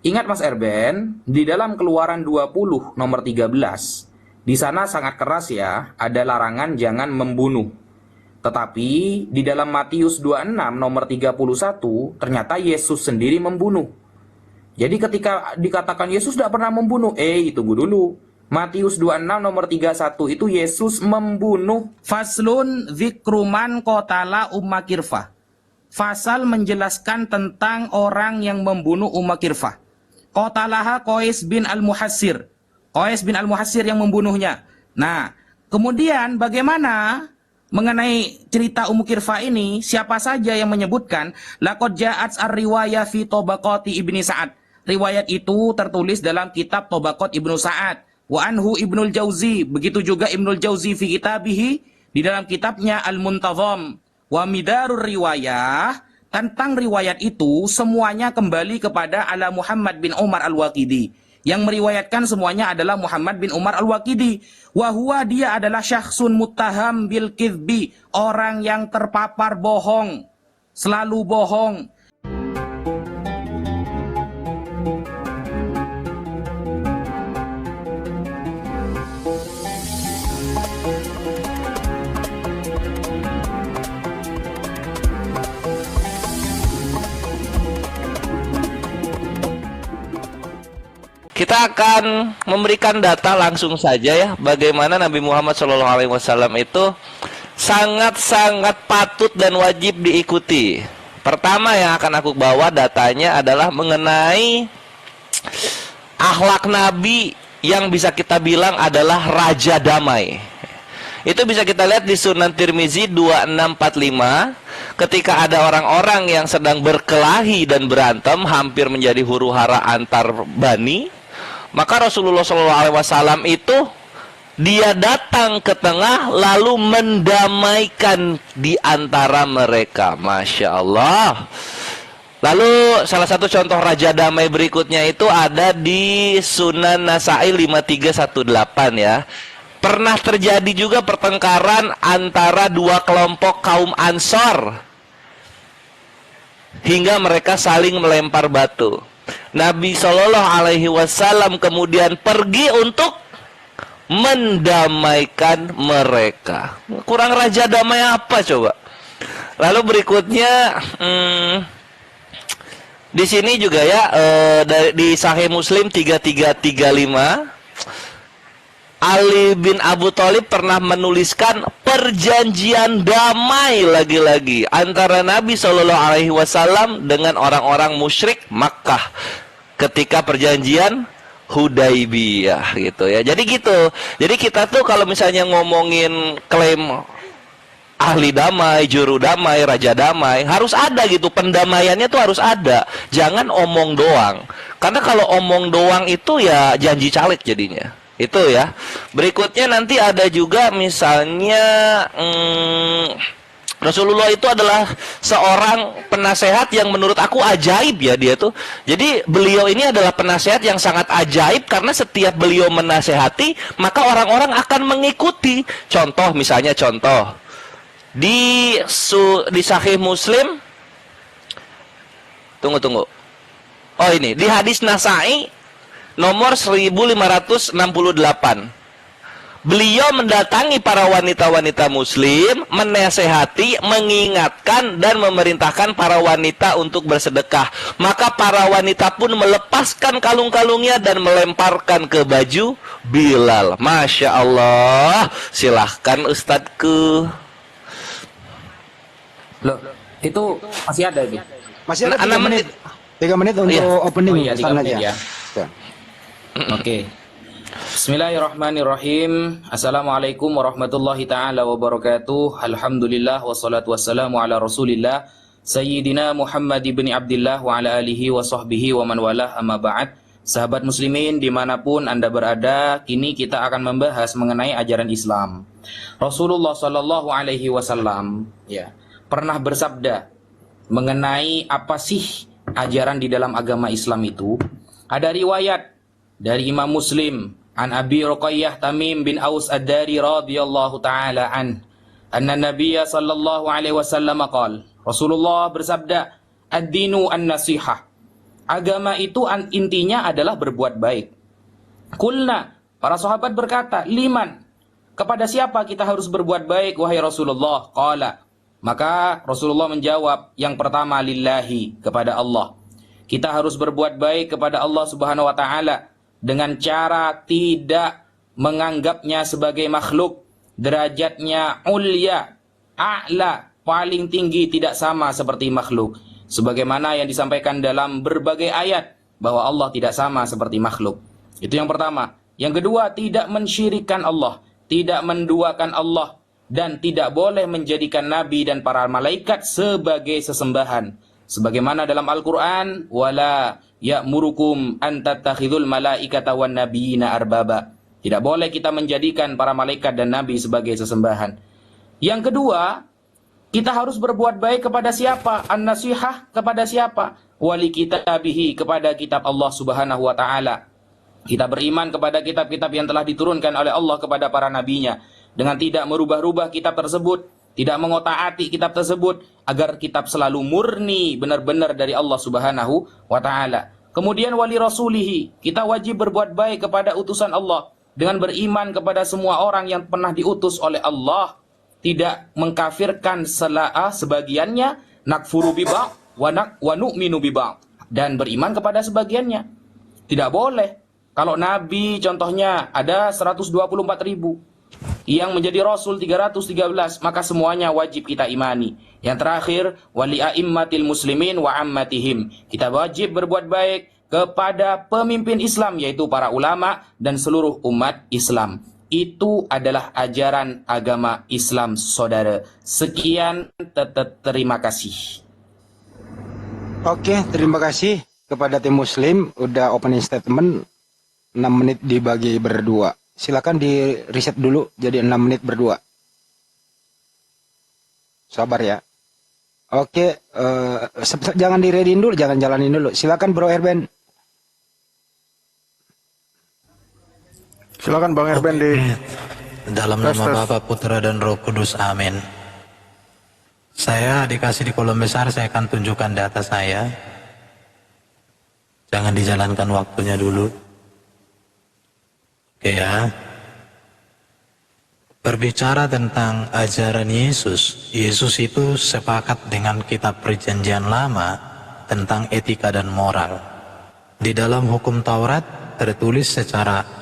Ingat Mas Erben, di dalam Keluaran 20 nomor 13, di sana sangat keras ya, ada larangan jangan membunuh. Tetapi di dalam Matius 26 nomor 31, ternyata Yesus sendiri membunuh. Jadi ketika dikatakan Yesus tidak pernah membunuh, tunggu dulu. Matius 26 nomor 31 itu Yesus membunuh. Faslun dzikruman qatala Umma Kirfah. Fasal menjelaskan tentang orang yang membunuh Umma Kirfah. Qatalaha Qais bin Al-Muhassir. Qais bin Al-Muhassir yang membunuhnya. Nah, kemudian bagaimana mengenai cerita Ummu Kirfah ini? Siapa saja yang menyebutkan? Laqad ja'at ar-riwayah fi Tabaqati Ibni Sa'ad. Riwayat itu tertulis dalam kitab Tabaqat Ibnu Sa'ad. Wa anhu Ibnul Jauzi. Begitu juga Ibnul Jauzi fi kitabihi, di dalam kitabnya Al-Muntazam. Wa midarur riwayah, tentang riwayat itu semuanya kembali kepada ala Muhammad bin Umar Al-Waqidi. Yang meriwayatkan semuanya adalah Muhammad bin Umar Al-Waqidi. Wahua, dia adalah syakhsun muttaham bil kidbi, orang yang terpapar bohong, selalu bohong. Kita akan memberikan data langsung saja ya, bagaimana Nabi Muhammad SAW itu sangat-sangat patut dan wajib diikuti. Pertama yang akan aku bawa datanya adalah mengenai akhlak Nabi yang bisa kita bilang adalah raja damai. Itu bisa kita lihat di Sunan Tirmizi 2645, ketika ada orang-orang yang sedang berkelahi dan berantem hampir menjadi huru-hara antar bani. Maka Rasulullah SAW itu dia datang ke tengah lalu mendamaikan di antara mereka. Masya Allah. Lalu salah satu contoh raja damai berikutnya itu ada di Sunan Nasai 5318 ya. Pernah terjadi juga pertengkaran antara dua kelompok kaum Ansor hingga mereka saling melempar batu. Nabi SAW kemudian pergi untuk mendamaikan mereka. Kurang raja damai apa coba? Lalu berikutnya di sini juga ya, di Sahih Muslim 3335, Ali bin Abu Thalib pernah menuliskan perjanjian damai lagi-lagi antara Nabi SAW dengan orang-orang musyrik Makkah ketika perjanjian Hudaibiyah gitu ya. Jadi gitu. Jadi kita tuh kalau misalnya ngomongin klaim ahli damai, juru damai, raja damai, harus ada gitu, pendamaiannya tuh harus ada. Jangan omong doang. Karena kalau omong doang itu ya janji caleg jadinya. Itu ya. Berikutnya nanti ada juga misalnya Rasulullah itu adalah seorang penasehat yang menurut aku ajaib ya dia tuh. Jadi beliau ini adalah penasehat yang sangat ajaib karena setiap beliau menasehati maka orang-orang akan mengikuti. Contoh misalnya di Sahih Muslim. Tunggu. Oh ini di hadis Nasai nomor 1568. Beliau mendatangi para wanita-wanita muslim, menasehati, mengingatkan dan memerintahkan para wanita untuk bersedekah. Maka para wanita pun melepaskan kalung-kalungnya dan melemparkan ke baju Bilal. Masya Allah. Silahkan Ustadku. Loh, itu masih ada itu. Masih ada 6 menit. 3 menit untuk opening. iya, 3 menit ya. Ya. Oke. Bismillahirrahmanirrahim. Assalamualaikum warahmatullahi ta'ala wabarakatuh. Alhamdulillah wassalatu wassalamu ala rasulillah Sayyidina Muhammad ibn Abdillah wa ala alihi wa sahbihi wa man walah, amma ba'd. Sahabat muslimin dimanapun anda berada, kini kita akan membahas mengenai ajaran Islam. Rasulullah sallallahu alaihi wasallam ya pernah bersabda mengenai apa sih ajaran di dalam agama Islam itu. Ada riwayat dari Imam Muslim an Abi Ruqayyah Tamim bin Aus Ad-Dari radhiyallahu taala anna Nabiyya sallallahu alaihi wasallam qala, Rasulullah bersabda, ad-dinu an-nasihah. Agama itu intinya adalah berbuat baik. Kulna, para sahabat berkata, liman, kepada siapa kita harus berbuat baik wahai Rasulullah? Qala, maka Rasulullah menjawab, yang pertama lillahi, kepada Allah. Kita harus berbuat baik kepada Allah Subhanahu wa taala dengan cara tidak menganggapnya sebagai makhluk, derajatnya ulya, a'la, paling tinggi, tidak sama seperti makhluk. Sebagaimana yang disampaikan dalam berbagai ayat bahwa Allah tidak sama seperti makhluk. Itu yang pertama. Yang kedua, tidak mensyirikkan Allah, tidak menduakan Allah, dan tidak boleh menjadikan nabi dan para malaikat sebagai sesembahan. Sebagaimana dalam Al-Quran, wala ya'murukum an tattakhidul malaikata wan nabiyina arbaba. Tidak boleh kita menjadikan para malaikat dan nabi sebagai sesembahan. Yang kedua, kita harus berbuat baik kepada siapa? An-nasihah kepada siapa? Wali kitabihi, kepada kitab Allah Subhanahu wa taala. Kita beriman kepada kitab-kitab yang telah diturunkan oleh Allah kepada para nabinya, dengan tidak merubah-rubah kitab tersebut, tidak mengotak-atik kitab tersebut, agar kitab selalu murni benar-benar dari Allah Subhanahu wa taala. Kemudian wali rasulihi, kita wajib berbuat baik kepada utusan Allah dengan beriman kepada semua orang yang pernah diutus oleh Allah, tidak mengkafirkan sebagiannya, nakfuru bi ba'd wa nu'minu bi ba'd, dan beriman kepada sebagiannya. Tidak boleh. Kalau nabi contohnya ada 124.000, yang menjadi rasul 313, maka semuanya wajib kita imani. Yang terakhir, wali a'immatil muslimin wa ammatihim, kita wajib berbuat baik kepada pemimpin Islam, yaitu para ulama dan seluruh umat Islam. Itu adalah ajaran agama Islam, saudara. Sekian, terima kasih. Oke, terima kasih kepada tim Muslim. Udah opening statement 6 menit dibagi berdua. Silakan di reset dulu jadi 6 menit berdua. Sabar ya. Oke, jangan di-readyin dulu, jangan jalanin dulu. Silakan Bro Erben. Silakan Bang Erben di dalam nama Bapa, Putra dan Roh Kudus. Amin. Saya dikasih di kolom besar, saya akan tunjukkan data saya. Jangan dijalankan waktunya dulu. Oke ya. Berbicara tentang ajaran Yesus, Yesus itu sepakat dengan kitab Perjanjian Lama tentang etika dan moral. Di dalam hukum Taurat tertulis secara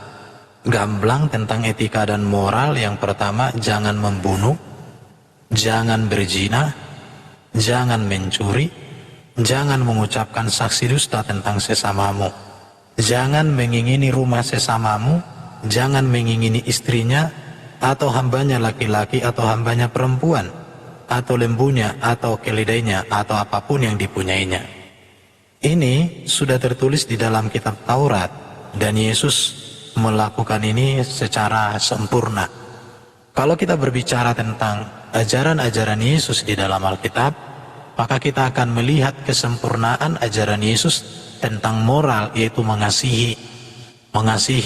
gamblang tentang etika dan moral. Yang pertama, jangan membunuh, jangan berzina, jangan mencuri, jangan mengucapkan saksi dusta tentang sesamamu, jangan mengingini rumah sesamamu, jangan mengingini istrinya, atau hambanya laki-laki, atau hambanya perempuan, atau lembunya, atau keledainya, atau apapun yang dipunyainya. Ini sudah tertulis di dalam kitab Taurat, dan Yesus melakukan ini secara sempurna. Kalau kita berbicara tentang ajaran-ajaran Yesus di dalam Alkitab, maka kita akan melihat kesempurnaan ajaran Yesus tentang moral, yaitu mengasihi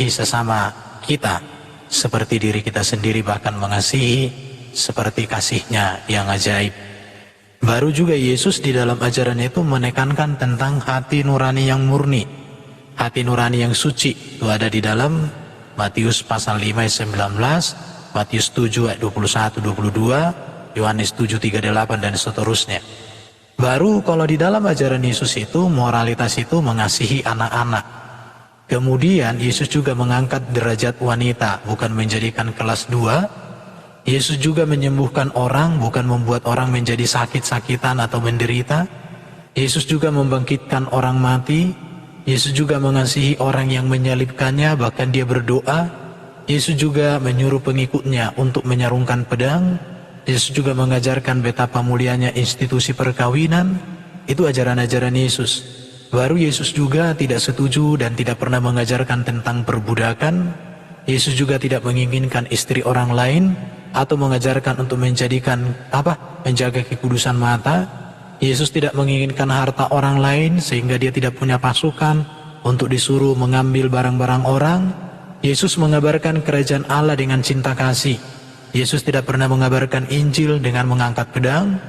sesama kita seperti diri kita sendiri, bahkan mengasihi seperti kasihnya yang ajaib. Baru juga Yesus di dalam ajaran itu menekankan tentang hati nurani yang murni, hati nurani yang suci. Itu ada di dalam Matius pasal 5 ayat 19, Matius 7 ayat 21-22, Yohanes 7:38 dan seterusnya. Baru kalau di dalam ajaran Yesus itu, moralitas itu mengasihi anak-anak. Kemudian Yesus juga mengangkat derajat wanita, bukan menjadikan kelas 2. Yesus juga menyembuhkan orang, bukan membuat orang menjadi sakit-sakitan atau menderita. Yesus juga membangkitkan orang mati. Yesus juga mengasihi orang yang menyalibkannya, bahkan dia berdoa. Yesus juga menyuruh pengikutnya untuk menyarungkan pedang. Yesus juga mengajarkan betapa mulianya institusi perkawinan. Itu ajaran-ajaran Yesus. Baru Yesus juga tidak setuju dan tidak pernah mengajarkan tentang perbudakan. Yesus juga tidak menginginkan istri orang lain atau mengajarkan untuk menjaga kekudusan mata. Yesus tidak menginginkan harta orang lain sehingga dia tidak punya pasukan untuk disuruh mengambil barang-barang orang. Yesus mengabarkan kerajaan Allah dengan cinta kasih. Yesus tidak pernah mengabarkan Injil dengan mengangkat pedang.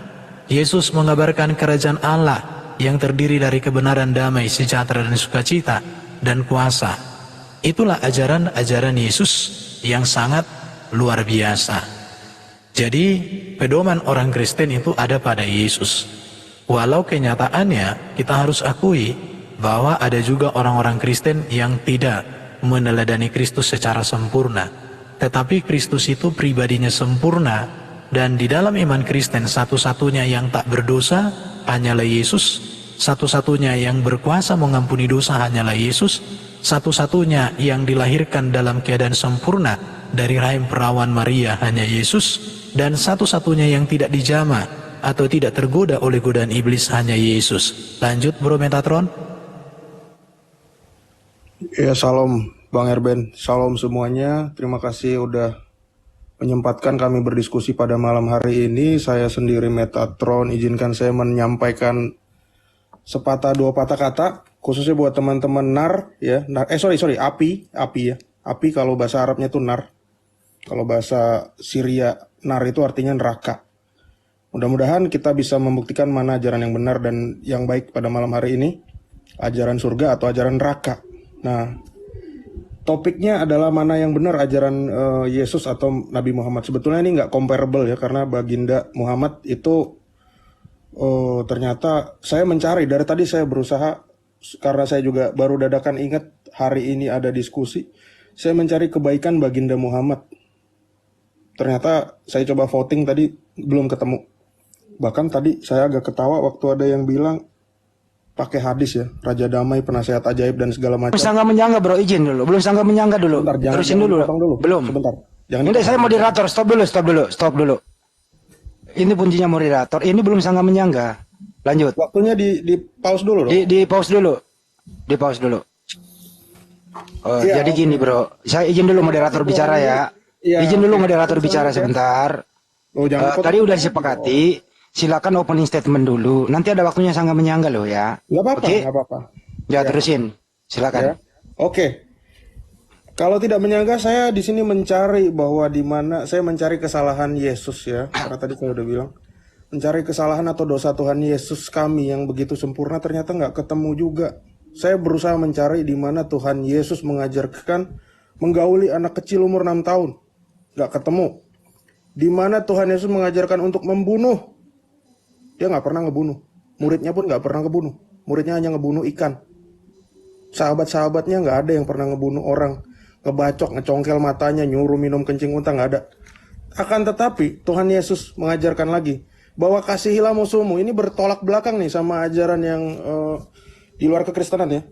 Yesus mengabarkan kerajaan Allah yang terdiri dari kebenaran, damai, sejahtera, dan sukacita, dan kuasa. Itulah ajaran-ajaran Yesus yang sangat luar biasa. Jadi, pedoman orang Kristen itu ada pada Yesus. Walau kenyataannya, kita harus akui bahwa ada juga orang-orang Kristen yang tidak meneladani Kristus secara sempurna. Tetapi Kristus itu pribadinya sempurna, dan di dalam iman Kristen satu-satunya yang tak berdosa hanyalah Yesus, satu-satunya yang berkuasa mengampuni dosa hanyalah Yesus, satu-satunya yang dilahirkan dalam keadaan sempurna dari rahim perawan Maria hanya Yesus, dan satu-satunya yang tidak dijama atau tidak tergoda oleh godaan iblis hanya Yesus. Lanjut Bro Metatron. Ya, salam Bang Erben, salam semuanya. Terima kasih udah menyempatkan kami berdiskusi pada malam hari ini. Saya sendiri Metatron, izinkan saya menyampaikan sepatah dua patah kata, khususnya buat teman-teman nar, ya. Api ya. Api kalau bahasa Arabnya itu nar. Kalau bahasa Syria nar itu artinya neraka. Mudah-mudahan kita bisa membuktikan mana ajaran yang benar dan yang baik pada malam hari ini, ajaran surga atau ajaran neraka. Nah, topiknya adalah mana yang benar, ajaran Yesus atau Nabi Muhammad. Sebetulnya ini nggak comparable ya, karena baginda Muhammad itu ternyata saya mencari dari tadi, saya berusaha, karena saya juga baru dadakan ingat hari ini ada diskusi, saya mencari kebaikan baginda Muhammad. Ternyata saya coba voting tadi belum ketemu. Bahkan tadi saya agak ketawa waktu ada yang bilang pakai hadis ya, Raja Damai, penasehat ajaib dan segala macam. Belum sanggah menyangga bro, izin dulu. Belum sanggah menyangga dulu. Bentar, Terusin dulu. Belum. Sebentar. Jangan Udah, saya moderator, stop dulu. Ini kuncinya moderator. Ini belum sanggah menyangga. Lanjut. Waktunya di pause dulu dong. Di pause dulu. Di pause dulu. Iya, Jadi gini bro, saya izin dulu moderator bicara ya. Iya, Izin dulu oke. moderator bicara sebentar. Oh, jangan potong. Tadi udah disepakati. Silakan opening statement dulu. Nanti ada waktunya sanggah menyangga loh ya. Nggak apa-apa, Oke? nggak apa-apa. Ya, terusin. Silakan. Ya. Oke. Kalau tidak menyangka, saya di sini mencari bahwa di mana saya mencari kesalahan Yesus ya. Karena tadi saya udah bilang mencari kesalahan atau dosa Tuhan Yesus kami yang begitu sempurna, ternyata nggak ketemu juga. Saya berusaha mencari di mana Tuhan Yesus mengajarkan menggauli anak kecil umur 6 tahun. Nggak ketemu. Di mana Tuhan Yesus mengajarkan untuk membunuh. Dia nggak pernah ngebunuh. Muridnya pun nggak pernah ngebunuh. Muridnya hanya ngebunuh ikan. Sahabat-sahabatnya nggak ada yang pernah ngebunuh orang. Ngebacok, ngecongkel matanya, nyuruh minum kencing unta, nggak ada. Akan tetapi Tuhan Yesus mengajarkan lagi bahwa kasihilah musuhmu. Ini bertolak belakang nih sama ajaran yang di luar kekristenan ya.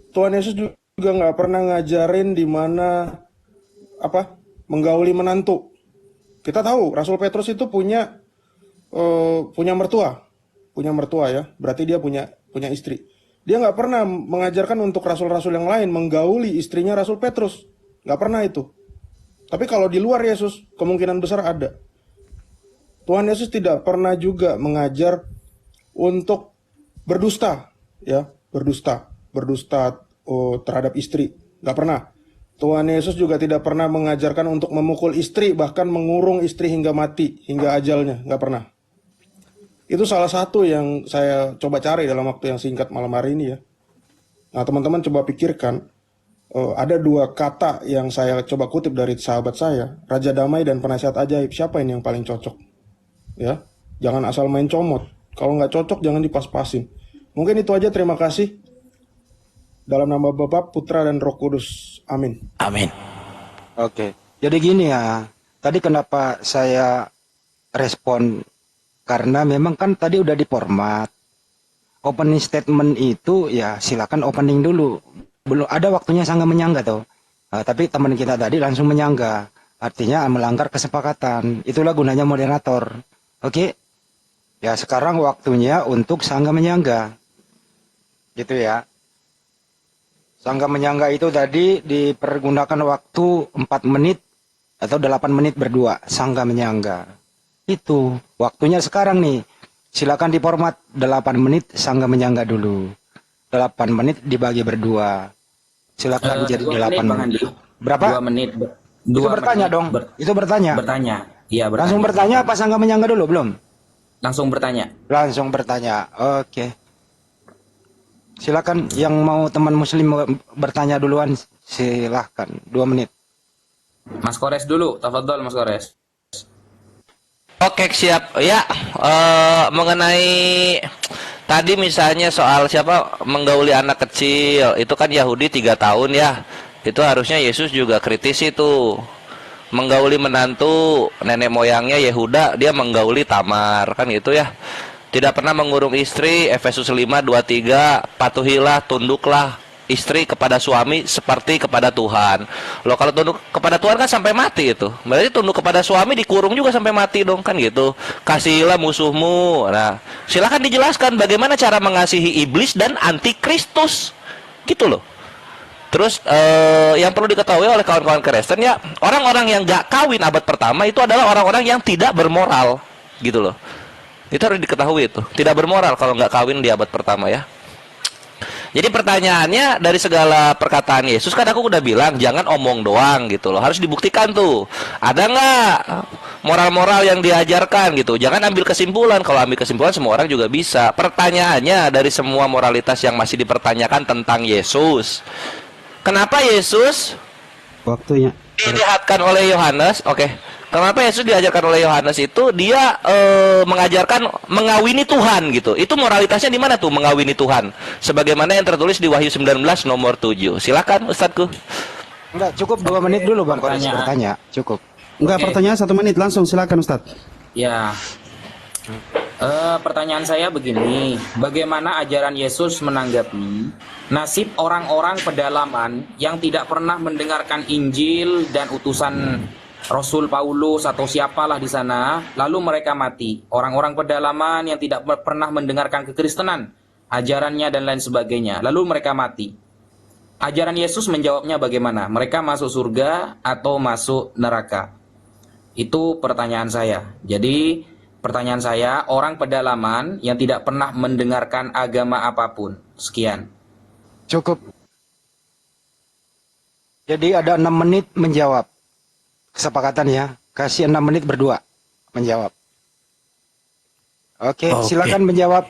Tuhan Yesus juga nggak pernah ngajarin di mana menggauli menantu. Kita tahu Rasul Petrus itu punya mertua ya, berarti dia punya istri. Dia nggak pernah mengajarkan untuk rasul-rasul yang lain menggauli istrinya Rasul Petrus, nggak pernah itu. Tapi kalau di luar Yesus, kemungkinan besar ada. Tuhan Yesus tidak pernah juga mengajar untuk berdusta, ya, berdusta terhadap istri, nggak pernah. Tuhan Yesus juga tidak pernah mengajarkan untuk memukul istri, bahkan mengurung istri hingga mati, hingga ajalnya, nggak pernah. Itu salah satu yang saya coba cari dalam waktu yang singkat malam hari ini ya. Nah teman-teman coba pikirkan, ada dua kata yang saya coba kutip dari sahabat saya, Raja Damai dan Penasehat Ajaib. Siapa ini yang paling cocok? Ya, jangan asal main comot. Kalau nggak cocok jangan dipas-pasin. Mungkin itu aja, terima kasih. Dalam nama Bapa, Putra, dan Roh Kudus. Amin. Amin. Oke. Jadi gini ya. Tadi kenapa saya respon, karena memang kan tadi udah di format. Opening statement itu ya silakan opening dulu. Belum ada waktunya sanggah menyangga tuh. Tapi teman kita tadi langsung menyangga. Artinya melanggar kesepakatan. Itulah gunanya moderator. Oke. Ya sekarang waktunya untuk sanggah menyangga. Gitu ya. Sanggah menyangga itu tadi dipergunakan waktu 4 menit atau 8 menit berdua. Sanggah menyangga. Itu waktunya sekarang nih. Silakan di format 8 menit sanggah menyangga dulu. 8 menit dibagi berdua. Silakan jadi 8 menit. Berapa? 2 menit. Itu bertanya dong. Itu bertanya. Bertanya. Iya, bertanya. Langsung bertanya apa sanggah menyangga dulu belum? Langsung bertanya. Langsung bertanya. Oke. Silakan yang mau teman muslim bertanya duluan, silahkan 2 menit. Mas Kores dulu, tafadhol Mas Kores. Oke, siap. Ya, mengenai tadi misalnya soal siapa menggauli anak kecil, itu kan Yahudi 3 tahun ya. Itu harusnya Yesus juga kritis itu. Menggauli menantu nenek moyangnya Yehuda, dia menggauli Tamar, kan gitu ya. Tidak pernah mengurung istri, Efesus 5:23, patuhilah, tunduklah istri kepada suami seperti kepada Tuhan. Loh, kalau tunduk kepada Tuhan kan sampai mati itu. Berarti tunduk kepada suami dikurung juga sampai mati dong, kan gitu. Kasihilah musuhmu. Nah, silakan dijelaskan bagaimana cara mengasihi iblis dan antikristus. Gitu loh. Terus yang perlu diketahui oleh kawan-kawan Kristen ya, orang-orang yang gak kawin abad pertama itu adalah orang-orang yang tidak bermoral, gitu loh. Itu harus diketahui itu, tidak bermoral kalau nggak kawin di abad pertama ya. Jadi pertanyaannya, dari segala perkataan Yesus kan aku udah bilang jangan omong doang gitu loh, harus dibuktikan tuh. Ada nggak moral-moral yang diajarkan gitu? Jangan ambil kesimpulan, kalau ambil kesimpulan semua orang juga bisa. Pertanyaannya, dari semua moralitas yang masih dipertanyakan tentang Yesus, kenapa Yesus Waktunya. dilihatkan oleh Yohanes? Oke. Kenapa Yesus diajarkan oleh Yohanes itu dia mengajarkan mengawini Tuhan gitu. Itu moralitasnya di mana tuh mengawini Tuhan? Sebagaimana yang tertulis di Wahyu 19 nomor 7. Silakan Ustadku. Enggak, cukup 2 menit dulu Bang Kores bertanya. Cukup. Enggak, Oke. pertanyaan 1 menit langsung, silakan Ustadz. Ya, pertanyaan saya begini, bagaimana ajaran Yesus menanggapi nasib orang-orang pedalaman yang tidak pernah mendengarkan Injil dan utusan Rasul Paulus atau siapalah di sana, lalu mereka mati. Orang-orang pedalaman yang tidak pernah mendengarkan kekristenan, ajarannya dan lain sebagainya, lalu mereka mati. Ajaran Yesus menjawabnya bagaimana? Mereka masuk surga atau masuk neraka? Itu pertanyaan saya. Jadi pertanyaan saya, orang pedalaman yang tidak pernah mendengarkan agama apapun. Sekian. Cukup. Jadi ada 6 menit menjawab. Kesepakatan ya. Kasih 6 menit berdua menjawab. Oke, Oke. silakan menjawab.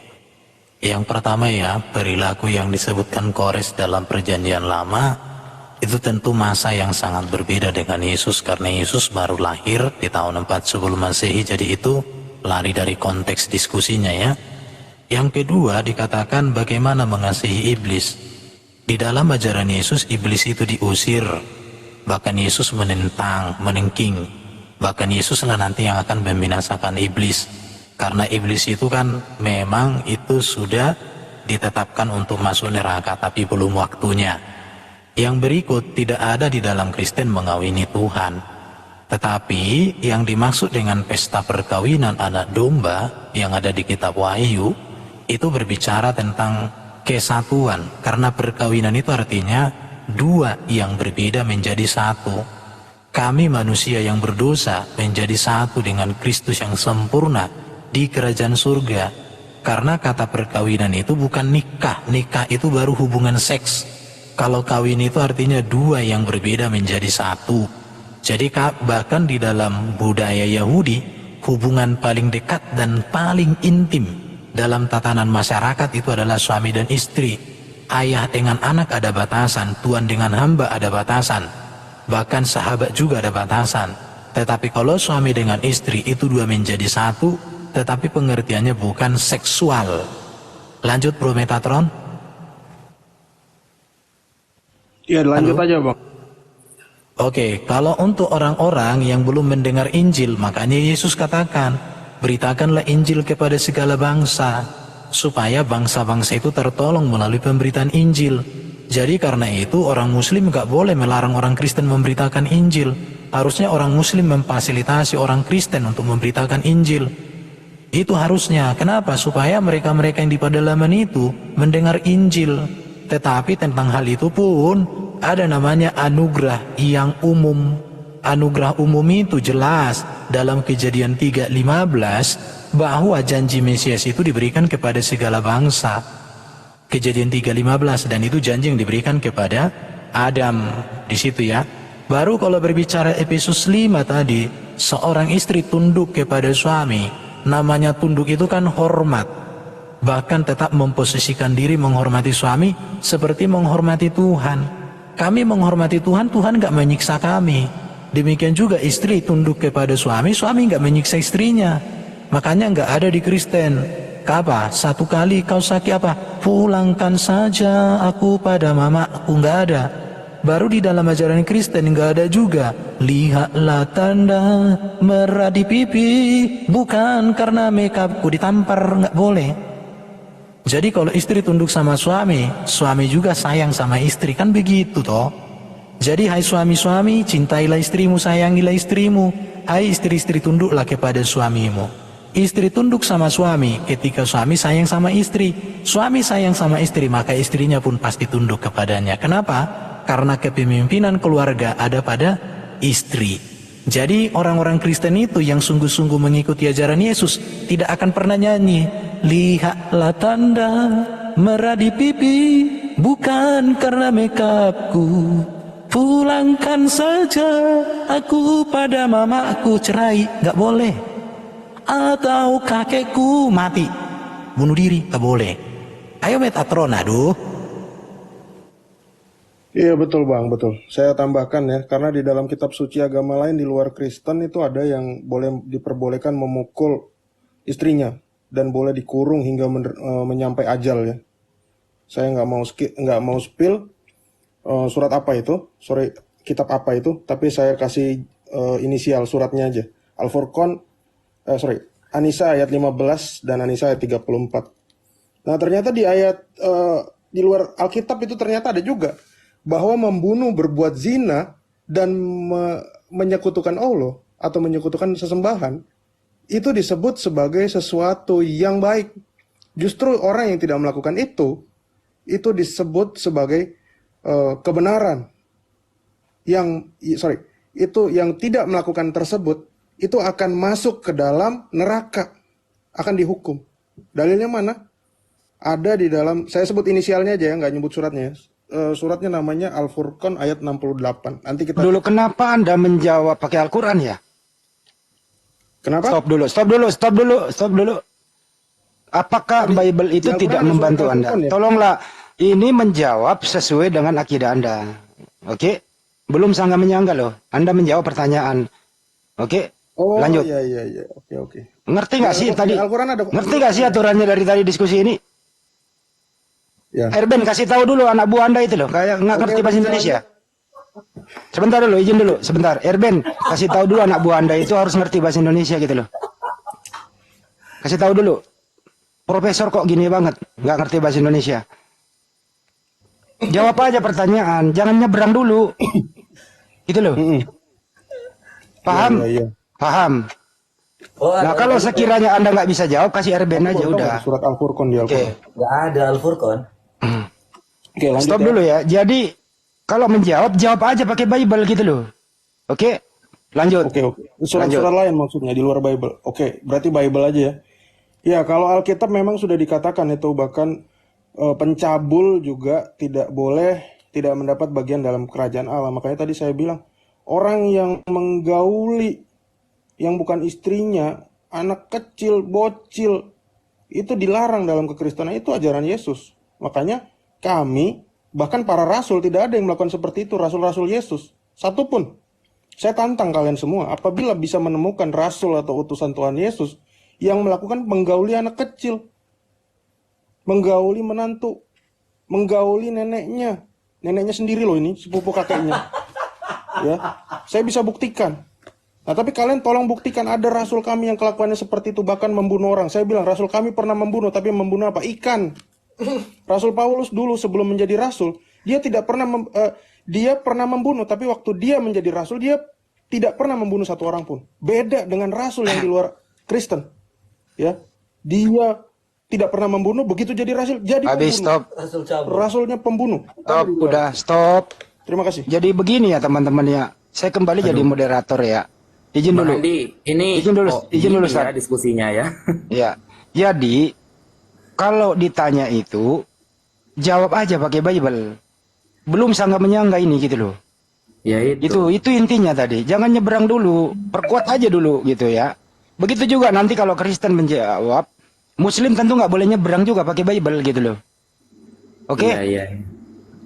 Yang pertama ya, perilaku yang disebutkan Kores dalam perjanjian lama itu tentu masa yang sangat berbeda dengan Yesus, karena Yesus baru lahir di tahun 4 sebelum Masehi, jadi itu lari dari konteks diskusinya ya. Yang kedua dikatakan bagaimana mengasihi iblis. Di dalam ajaran Yesus, iblis itu diusir, bahkan Yesus menentang, menengking, bahkan Yesuslah nanti yang akan membinasakan iblis. Karena iblis itu kan memang itu sudah ditetapkan untuk masuk neraka, tapi belum waktunya. Yang berikut, tidak ada di dalam Kristen mengawini Tuhan. Tetapi yang dimaksud dengan pesta perkawinan anak domba yang ada di kitab Wahyu, itu berbicara tentang kesatuan. Karena perkawinan itu artinya dua yang berbeda menjadi satu. Kami manusia yang berdosa menjadi satu dengan Kristus yang sempurna di kerajaan surga. Karena kata perkawinan itu bukan nikah. Nikah itu baru hubungan seks. Kalau kawin itu artinya dua yang berbeda menjadi satu. Jadi bahkan di dalam budaya Yahudi, hubungan paling dekat dan paling intim dalam tatanan masyarakat itu adalah suami dan istri. Ayah dengan anak ada batasan, tuan dengan hamba ada batasan, bahkan sahabat juga ada batasan. Tetapi kalau suami dengan istri itu dua menjadi satu, tetapi pengertiannya bukan seksual. Lanjut Bro Metatron. Ya, lanjut Halo? aja Bang. Oke, kalau untuk orang-orang yang belum mendengar Injil, makanya Yesus katakan, beritakanlah Injil kepada segala bangsa, supaya bangsa-bangsa itu tertolong melalui pemberitaan Injil. Jadi karena itu orang Muslim gak boleh melarang orang Kristen memberitakan Injil. Harusnya orang Muslim memfasilitasi orang Kristen untuk memberitakan Injil. Itu harusnya. Kenapa? Supaya mereka-mereka yang di pedalaman itu mendengar Injil. Tetapi tentang hal itu pun ada namanya anugerah yang umum. Anugerah umum itu jelas dalam Kejadian 3:15 bahwa janji Mesias itu diberikan kepada segala bangsa. Kejadian 3:15, dan itu janji yang diberikan kepada Adam di situ ya. Baru kalau berbicara Efesus 5 tadi, seorang istri tunduk kepada suami. Namanya tunduk itu kan hormat. bahkan tetap memposisikan diri menghormati suami seperti menghormati Tuhan. Kami menghormati Tuhan, Tuhan nggak menyiksa kami. Demikian juga istri tunduk kepada suami, suami nggak menyiksa istrinya. Makanya nggak ada di Kristen. Apa? Satu kali kau sakit apa? Pulangkan saja aku pada mamaku, nggak ada. Baru di dalam ajaran Kristen nggak ada juga. Lihatlah tanda merah di pipi, bukan karena makeupku ditampar, nggak boleh. Jadi kalau istri tunduk sama suami, suami juga sayang sama istri, kan begitu toh. Jadi hai suami-suami, cintailah istrimu, sayangilah istrimu. Hai istri-istri, tunduklah kepada suamimu. Istri tunduk sama suami ketika suami sayang sama istri. Suami sayang sama istri, maka istrinya pun pasti tunduk kepadanya. Kenapa? Karena kepemimpinan keluarga ada pada istri. Jadi orang-orang Kristen itu yang sungguh-sungguh mengikuti ajaran Yesus tidak akan pernah nyanyi, lihatlah tanda merah di pipi, bukan karena makeupku. Pulangkan saja aku pada mamaku, cerai, nggak boleh. Atau kakekku mati, bunuh diri, nggak boleh. Ayo Metatron, aduh. Iya betul Bang, betul. Saya tambahkan ya, karena di dalam kitab suci agama lain di luar Kristen itu ada yang boleh diperbolehkan memukul istrinya dan boleh dikurung hingga menyampai ajal ya. Saya nggak mau spill surat apa itu, sorry kitab apa itu, tapi saya kasih inisial suratnya aja. Al-Furqan, An-Nisa ayat 15 dan An-Nisa ayat 34. Nah ternyata di ayat di luar Alkitab itu ternyata ada juga bahwa membunuh, berbuat zina dan menyekutukan Allah atau menyekutukan sesembahan itu disebut sebagai sesuatu yang baik. Justru orang yang tidak melakukan itu disebut sebagai kebenaran. Itu yang tidak melakukan tersebut itu akan masuk ke dalam neraka, akan dihukum. Dalilnya mana? Ada di dalam, saya sebut inisialnya aja ya, nggak nyebut suratnya. Suratnya namanya Al-Furqan ayat 68. Nanti kita Dulu kenapa Anda menjawab pakai Al-Quran ya? Kenapa? Stop dulu. Apakah Bible itu Al-Quran tidak ada membantu surat Anda? Al-Furqan ya? Tolonglah, ini menjawab sesuai dengan akidah Anda. Oke? Belum sangat menyangka loh. Anda menjawab pertanyaan. Oke? Oh Lanjut. iya. Oke. Ngerti nggak sih tadi? Al-Quran ada. Ngerti nggak sih aturannya dari tadi diskusi ini? Ya. Erben kasih tahu dulu anak buah Anda itu loh, kayak nggak ngerti bahasa Indonesia. Sebentar dulu, izin dulu, sebentar. Erben kasih tahu dulu anak buah Anda itu harus ngerti bahasa Indonesia gitu loh. Kasih tahu dulu. Profesor kok gini banget, nggak ngerti bahasa Indonesia. Jawab aja pertanyaan, jangan nyebrang dulu. Gitu loh. Paham? Iya. Paham. Oh, Nah kalau sekiranya Anda nggak bisa jawab, kasih Erben aja udah. Surat Al-Furqan di Al-Quran. Oke. nggak ada Al-Furqan. Oke, lanjut Stop ya. dulu ya. Jadi kalau menjawab, jawab aja pakai Bible gitu loh. Oke, lanjut. Oke. Surat-surat lain maksudnya di luar Bible. Oke, berarti Bible aja ya. Ya, kalau Alkitab memang sudah dikatakan itu bahkan pencabul juga tidak mendapat bagian dalam kerajaan Allah. Makanya tadi saya bilang orang yang menggauli yang bukan istrinya, anak kecil, bocil, itu dilarang dalam kekristenan, itu ajaran Yesus. Makanya kami, bahkan para rasul, tidak ada yang melakukan seperti itu, rasul-rasul Yesus. Satupun. Saya tantang kalian semua, apabila bisa menemukan rasul atau utusan Tuhan Yesus yang melakukan menggauli anak kecil, menggauli menantu, menggauli neneknya sendiri loh ini, sepupu kakeknya. Ya, saya bisa buktikan. Nah, tapi kalian tolong buktikan ada rasul kami yang kelakuannya seperti itu, bahkan membunuh orang. Saya bilang, rasul kami pernah membunuh, tapi membunuh apa? Ikan. Rasul Paulus dulu sebelum menjadi rasul, dia tidak pernah dia pernah membunuh, tapi waktu dia menjadi rasul, dia tidak pernah membunuh satu orang pun. Beda dengan rasul yang di luar Kristen. Ya, dia tidak pernah membunuh, begitu jadi rasul, jadi Habis pembunuh. stop. Rasulnya pembunuh. Stop, udah stop. Terima kasih. Jadi begini ya teman-teman ya. Saya kembali jadi moderator ya. Izin Bang dulu. Andi, ini Izin dulu, izin dulu, ini ya Ustaz. diskusinya ya. Ya. Jadi kalau ditanya itu jawab aja pakai Bible. Belum sanggah menyangga ini gitu loh. Ya itu. Itu intinya tadi. Jangan nyebrang dulu, perkuat aja dulu gitu ya. Begitu juga nanti kalau Kristen menjawab, Muslim tentu nggak boleh nyebrang juga pakai Bible gitu loh. Oke? Iya, iya.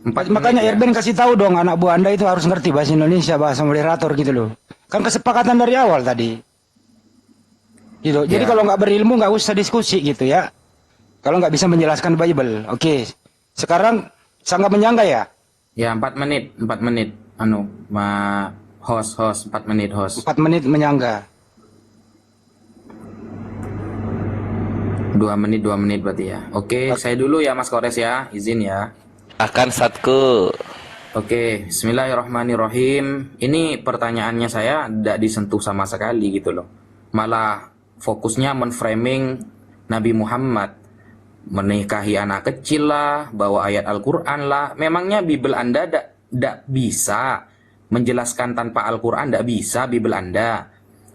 4 Makanya menit ya. Erben kasih tahu dong anak buah Anda itu harus ngerti bahasa Indonesia, bahasa moderator gitu loh. Kan kesepakatan dari awal tadi. Gitu. Jadi Ya. kalau nggak berilmu nggak usah diskusi gitu ya. Kalau nggak bisa menjelaskan Bible. Oke. Sekarang sanggah menyangga ya? Ya, 4 menit, 4 menit. Anu, host 4 menit host. 4 menit menyangga. 2 menit berarti ya. Oke, saya dulu ya Mas Kores ya, izin ya. Akan Statku. Oke, bismillahirrahmanirrahim. Ini pertanyaannya saya tidak disentuh sama sekali gitu loh. Malah fokusnya menframing Nabi Muhammad menikahi anak kecil lah, bawa ayat Al-Quran lah. Memangnya Bible Anda tidak bisa menjelaskan tanpa Al-Quran, tidak bisa Bible Anda.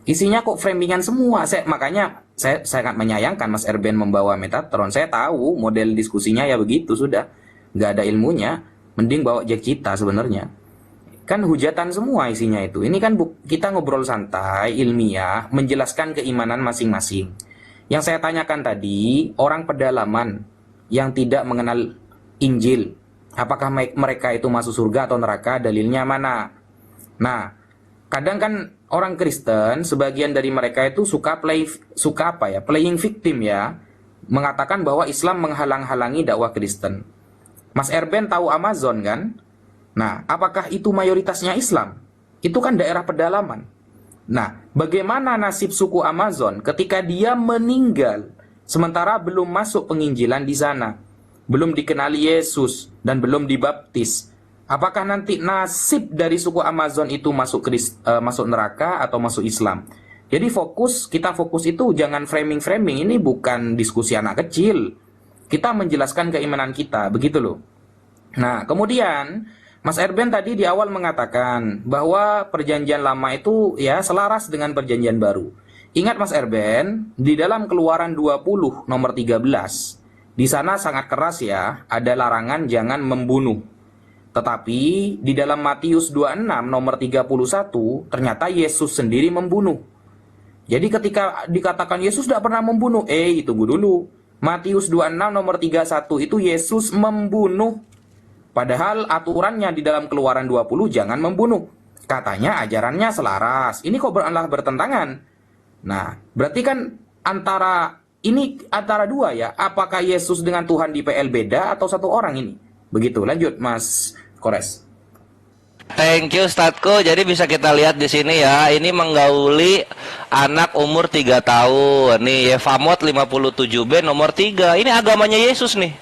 Isinya kok framingan semua. Makanya saya sangat menyayangkan Mas Erben membawa Metatron. Saya tahu model diskusinya ya begitu sudah. Nggak ada ilmunya, mending bawa Jack Cita sebenarnya. Kan hujatan semua isinya itu. Ini kan kita ngobrol santai, ilmiah, menjelaskan keimanan masing-masing. Yang saya tanyakan tadi, orang pedalaman yang tidak mengenal Injil, apakah mereka itu masuk surga atau neraka, dalilnya mana? Nah, kadang kan orang Kristen, sebagian dari mereka itu suka playing victim ya, mengatakan bahwa Islam menghalang-halangi dakwah Kristen. Mas Erben tahu Amazon kan? Nah, apakah itu mayoritasnya Islam? Itu kan daerah pedalaman. Nah, bagaimana nasib suku Amazon ketika dia meninggal sementara belum masuk penginjilan di sana, belum dikenali Yesus dan belum dibaptis? Apakah nanti nasib dari suku Amazon itu masuk neraka atau masuk Islam? Jadi kita fokus itu jangan framing-framing. Ini bukan diskusi anak kecil. Kita menjelaskan keimanan kita, begitu loh. Nah, kemudian Mas Erben tadi di awal mengatakan bahwa perjanjian lama itu ya selaras dengan perjanjian baru. Ingat Mas Erben, di dalam Keluaran 20 nomor 13, di sana sangat keras ya, ada larangan jangan membunuh. Tetapi di dalam Matius 26 nomor 31, ternyata Yesus sendiri membunuh. Jadi ketika dikatakan Yesus tidak pernah membunuh, tunggu dulu. Matius 26 nomor 31 itu Yesus membunuh. Padahal aturannya di dalam Keluaran 20 jangan membunuh. Katanya ajarannya selaras. Ini kok bertentangan. Nah, berarti kan antara dua ya. Apakah Yesus dengan Tuhan di PL beda atau satu orang ini? Begitu. Lanjut Mas Kores. Thank you Statko. Jadi bisa kita lihat di sini ya. Ini menggauli anak umur 3 tahun. Nih Yevamot 57B nomor 3. Ini agamanya Yesus nih.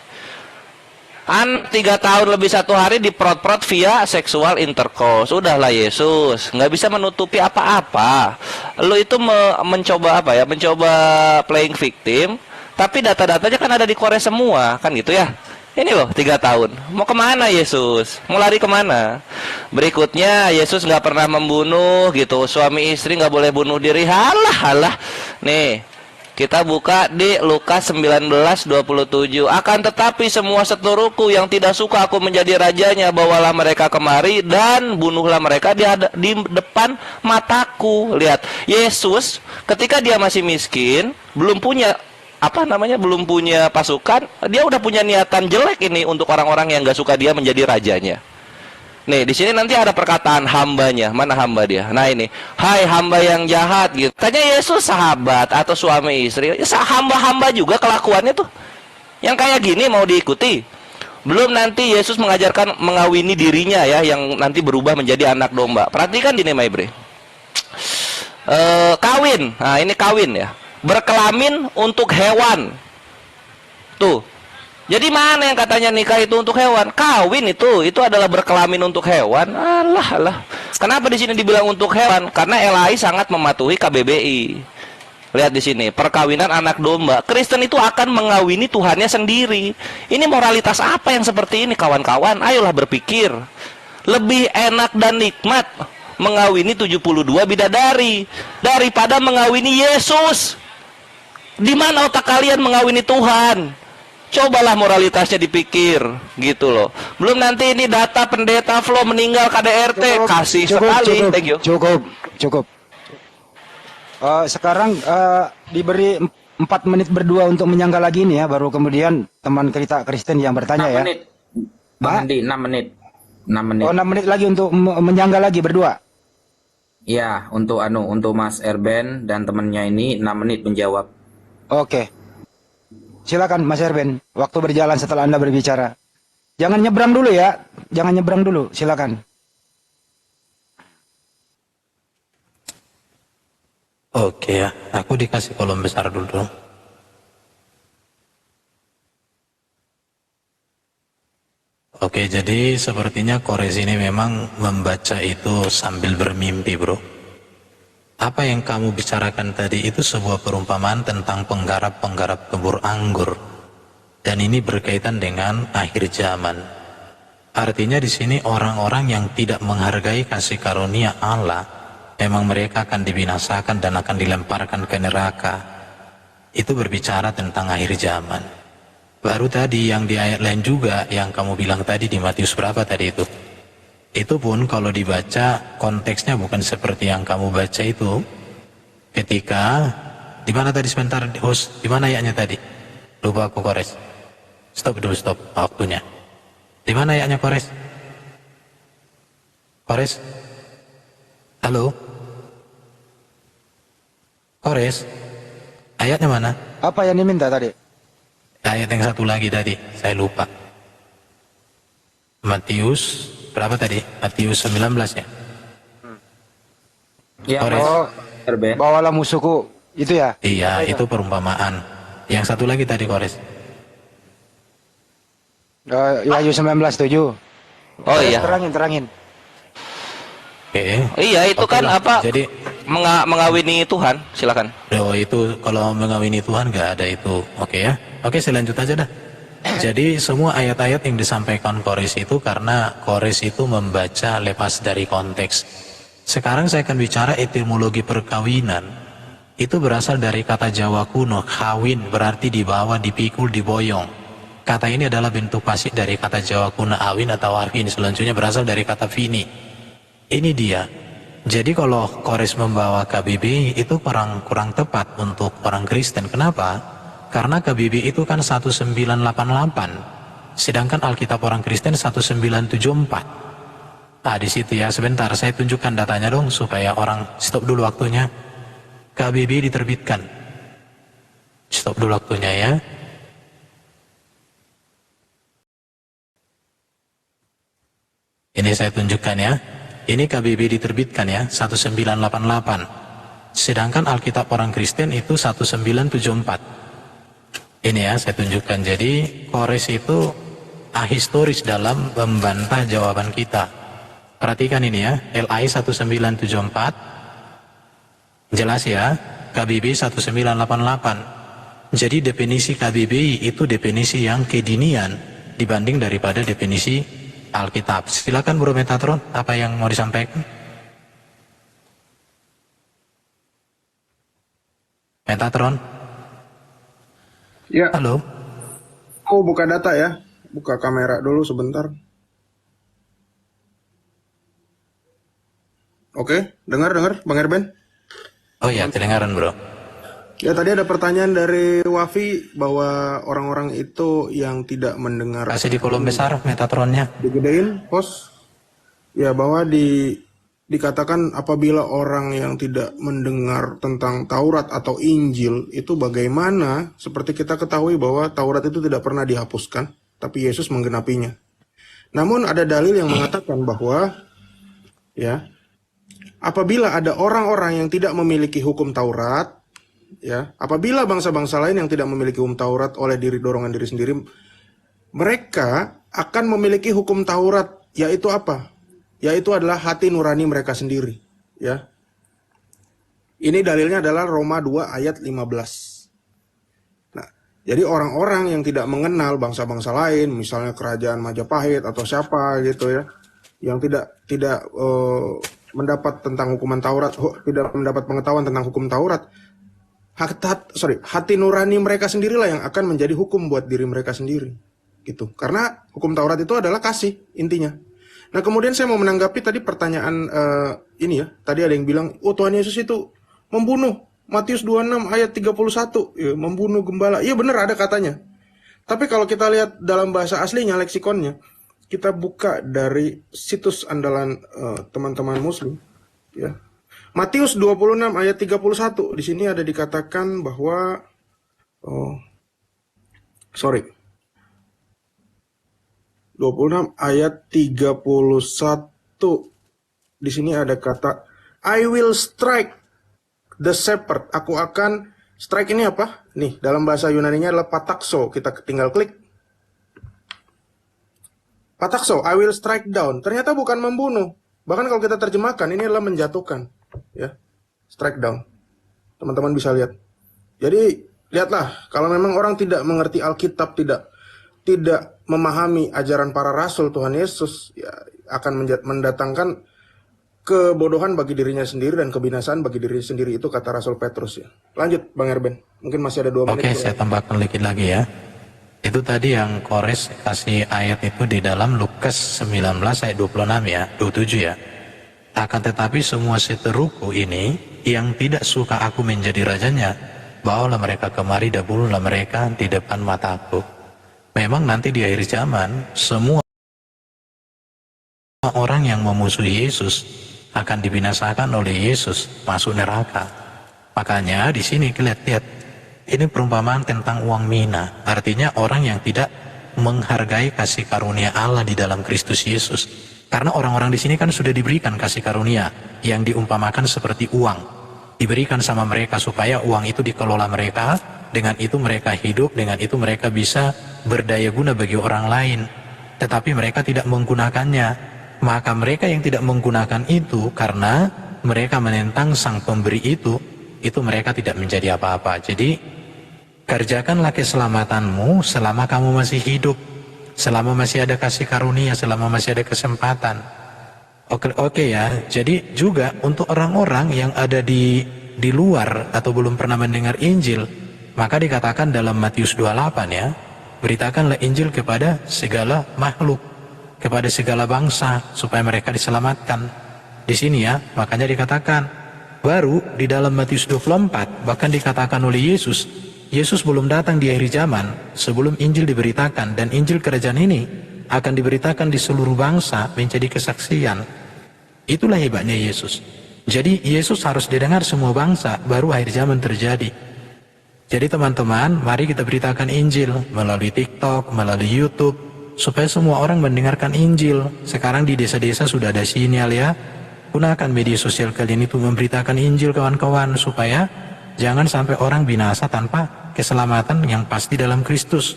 3 tahun lebih 1 hari diprot-prot via seksual intercourse. Udahlah Yesus, nggak bisa menutupi apa-apa. Lu itu mencoba apa ya? Mencoba playing victim. Tapi data-datanya kan ada di Korea semua, kan gitu ya. Ini loh 3 tahun. Mau kemana Yesus? Mau lari kemana? Berikutnya Yesus nggak pernah membunuh gitu. Suami istri nggak boleh bunuh diri. Halah. Nih kita buka di Lukas 19:27. Akan tetapi semua seteruku yang tidak suka aku menjadi rajanya, bawalah mereka kemari dan bunuhlah mereka di depan mataku. Lihat, Yesus ketika dia masih miskin, belum punya belum punya pasukan, dia udah punya niatan jelek ini untuk orang-orang yang gak suka dia menjadi rajanya. Nih, di sini nanti ada perkataan hambanya. Mana hamba dia? Nah ini, hai hamba yang jahat gitu. Tanya Yesus sahabat atau suami istri. Ya, hamba-hamba juga kelakuannya tuh. Yang kayak gini mau diikuti. Belum nanti Yesus mengajarkan mengawini dirinya ya, yang nanti berubah menjadi anak domba. Perhatikan di Maibre. Kawin. Nah, ini kawin ya. Berkelamin untuk hewan. Tuh. Jadi mana yang katanya nikah itu untuk hewan? Kawin itu adalah berkelamin untuk hewan. Alah. Kenapa di sini dibilang untuk hewan? Karena LAI sangat mematuhi KBBI. Lihat di sini, perkawinan anak domba. Kristen itu akan mengawini Tuhannya sendiri. Ini moralitas apa yang seperti ini, kawan-kawan? Ayolah berpikir. Lebih enak dan nikmat mengawini 72 bidadari daripada mengawini Yesus. Di mana otak kalian mengawini Tuhan? Cobalah moralitasnya dipikir, gitu loh. Belum nanti ini data pendeta Flo meninggal KDRT, kasih sekali. Thank you. Cukup. Sekarang diberi 4 menit berdua untuk menyangga lagi ini ya, baru kemudian teman kita Kristen yang bertanya 6 ya. menit. Bang Pak? Andi, 6 menit. 6 menit. Oh, 6 menit lagi untuk menyangga lagi berdua. Ya, untuk Mas Erben dan temennya ini 6 menit menjawab. Oke. Silakan Mas Erben, waktu berjalan setelah Anda berbicara. Jangan nyebrang dulu ya. Jangan nyebrang dulu, silakan. Oke ya, aku dikasih kolom besar dulu. Oke, jadi sepertinya Kores ini memang membaca itu sambil bermimpi, bro. Apa yang kamu bicarakan tadi itu sebuah perumpamaan tentang penggarap-penggarap kebun anggur. Dan ini berkaitan dengan akhir zaman. Artinya di sini orang-orang yang tidak menghargai kasih karunia Allah, memang mereka akan dibinasakan dan akan dilemparkan ke neraka. Itu berbicara tentang akhir zaman. Baru tadi yang di ayat lain juga yang kamu bilang tadi di Matius berapa tadi itu? Itu pun kalau dibaca konteksnya bukan seperti yang kamu baca itu. Ketika di mana tadi sebentar host, di mana ayatnya tadi? Lupa aku Kores. Stop dulu, stop waktunya. Di mana ayatnya Kores? Kores? Halo? Kores? Ayatnya mana? Apa yang diminta tadi? Ayat yang satu lagi tadi, saya lupa. Matius, berapa tadi? Matius 19 ya? Ya, Kores. Mas Erben. Bawalah musuhku, itu ya? Iya, itu perumpamaan. Yang satu lagi tadi Kores. Wahyu 19:7. Oh iya. Terangin. Oke. Iya, itu Oke kan lah. apa? Jadi, Mengawini Tuhan, silakan. oh itu kalau mengawini Tuhan nggak ada itu. Oke ya. Oke, saya lanjut aja dah. Jadi semua ayat-ayat yang disampaikan Kores itu karena Kores itu membaca lepas dari konteks. Sekarang saya akan bicara etimologi perkawinan. Itu berasal dari kata Jawa kuno, kawin berarti dibawa, dipikul, diboyong. Kata ini adalah bentuk pasif dari kata Jawa kuno awin atau awin. Selanjutnya berasal dari kata vini. Ini dia. Jadi kalau Kores membawa KBB itu kurang tepat untuk orang Kristen. Kenapa? Karena KBB itu kan 1988. Sedangkan Alkitab orang Kristen 1974. Nah di situ ya, sebentar saya tunjukkan datanya dong supaya orang stop dulu waktunya. KBB diterbitkan. Stop dulu waktunya ya. Ini saya tunjukkan ya. Ini KBB diterbitkan ya, 1988. Sedangkan Alkitab orang Kristen itu 1974. Ini ya, saya tunjukkan. Jadi, Kores itu ahistoris dalam membantah jawaban kita. Perhatikan ini ya, LI 1974. Jelas ya, KBB 1988. Jadi definisi KBB itu definisi yang kedinian dibanding daripada definisi Alkitab. Silakan Bro Metatron, apa yang mau disampaikan? Metatron? Ya, Halo? aku buka data ya. Buka kamera dulu sebentar. Oke, dengar Bang Erben? Oh ya, kedengaran Bro. Ya, tadi ada pertanyaan dari Wafi bahwa orang-orang itu yang tidak mendengar Kasih di kolom besar Metatronnya. digedein, pos. Ya, bahwa dikatakan apabila orang yang tidak mendengar tentang Taurat atau Injil itu bagaimana? Seperti kita ketahui bahwa Taurat itu tidak pernah dihapuskan, tapi Yesus menggenapinya. Namun ada dalil yang mengatakan bahwa ya, apabila ada orang-orang yang tidak memiliki hukum Taurat, ya, apabila bangsa-bangsa lain yang tidak memiliki hukum Taurat oleh dorongan diri sendiri, mereka akan memiliki hukum Taurat, yaitu apa? Yaitu adalah hati nurani mereka sendiri, ya. Ini dalilnya adalah Roma 2 ayat 15. Nah, jadi orang-orang yang tidak mengenal bangsa-bangsa lain, misalnya kerajaan Majapahit atau siapa gitu ya, yang tidak mendapat tentang hukuman Taurat, tidak mendapat pengetahuan tentang hukum Taurat, hati nurani mereka sendirilah yang akan menjadi hukum buat diri mereka sendiri, gitu. Karena hukum Taurat itu adalah kasih intinya. Nah, kemudian saya mau menanggapi tadi pertanyaan ini ya. Tadi ada yang bilang, oh Tuhan Yesus itu membunuh Matius 26 ayat 31, ya, membunuh gembala. Iya benar ada katanya. Tapi kalau kita lihat dalam bahasa aslinya, leksikonnya, kita buka dari situs andalan teman-teman muslim, ya. Matius 26 ayat 31, di sini ada dikatakan bahwa 26 ayat 31. Di sini ada kata I will strike the shepherd. Aku akan strike, ini apa? Nih, dalam bahasa Yunaninya adalah patakso. Kita tinggal klik. Patakso, I will strike down. Ternyata bukan membunuh. Bahkan kalau kita terjemahkan, ini adalah menjatuhkan. Ya, strike down. Teman-teman bisa lihat. Jadi, lihatlah, kalau memang orang tidak mengerti Alkitab, tidak memahami ajaran para rasul Tuhan Yesus, ya, akan mendatangkan kebodohan bagi dirinya sendiri dan kebinasaan bagi diri sendiri, itu kata Rasul Petrus, ya. Lanjut Bang Erben, mungkin masih ada 2 menit. Oke, saya tambahkan dikit lagi ya. Itu tadi yang Kores kasih ayat itu di dalam Lukas 19 ayat 26 ya, 27 ya. Akan tetapi semua seteruku ini yang tidak suka aku menjadi rajanya, bawalah mereka kemari, dahululah mereka di depan mataku. Memang nanti di akhir zaman, semua orang yang memusuhi Yesus akan dibinasakan oleh Yesus, masuk neraka. Makanya di sini lihat, ini perumpamaan tentang uang mina. Artinya orang yang tidak menghargai kasih karunia Allah di dalam Kristus Yesus. Karena orang-orang di sini kan sudah diberikan kasih karunia yang diumpamakan seperti uang. Diberikan sama mereka supaya uang itu dikelola mereka, dengan itu mereka hidup, dengan itu mereka bisa berdaya guna bagi orang lain. Tetapi mereka tidak menggunakannya. Maka mereka yang tidak menggunakan itu karena mereka menentang sang pemberi itu mereka tidak menjadi apa-apa. Jadi kerjakanlah keselamatanmu selama kamu masih hidup, selama masih ada kasih karunia, selama masih ada kesempatan. Oke ya. Jadi juga untuk orang-orang yang ada di luar atau belum pernah mendengar Injil, maka dikatakan dalam Matius 28 ya, beritakanlah Injil kepada segala makhluk, kepada segala bangsa, supaya mereka diselamatkan. Di sini ya, makanya dikatakan, baru di dalam Matius 24, bahkan dikatakan oleh Yesus belum datang di akhir zaman, sebelum Injil diberitakan, dan Injil kerajaan ini akan diberitakan di seluruh bangsa, menjadi kesaksian. Itulah hebatnya Yesus. Jadi Yesus harus didengar semua bangsa, baru akhir zaman terjadi. Jadi teman-teman, mari kita beritakan Injil melalui TikTok, melalui YouTube, supaya semua orang mendengarkan Injil. Sekarang di desa-desa sudah ada sinyal ya. Gunakan media sosial kalian itu memberitakan Injil kawan-kawan, supaya jangan sampai orang binasa tanpa keselamatan yang pasti dalam Kristus.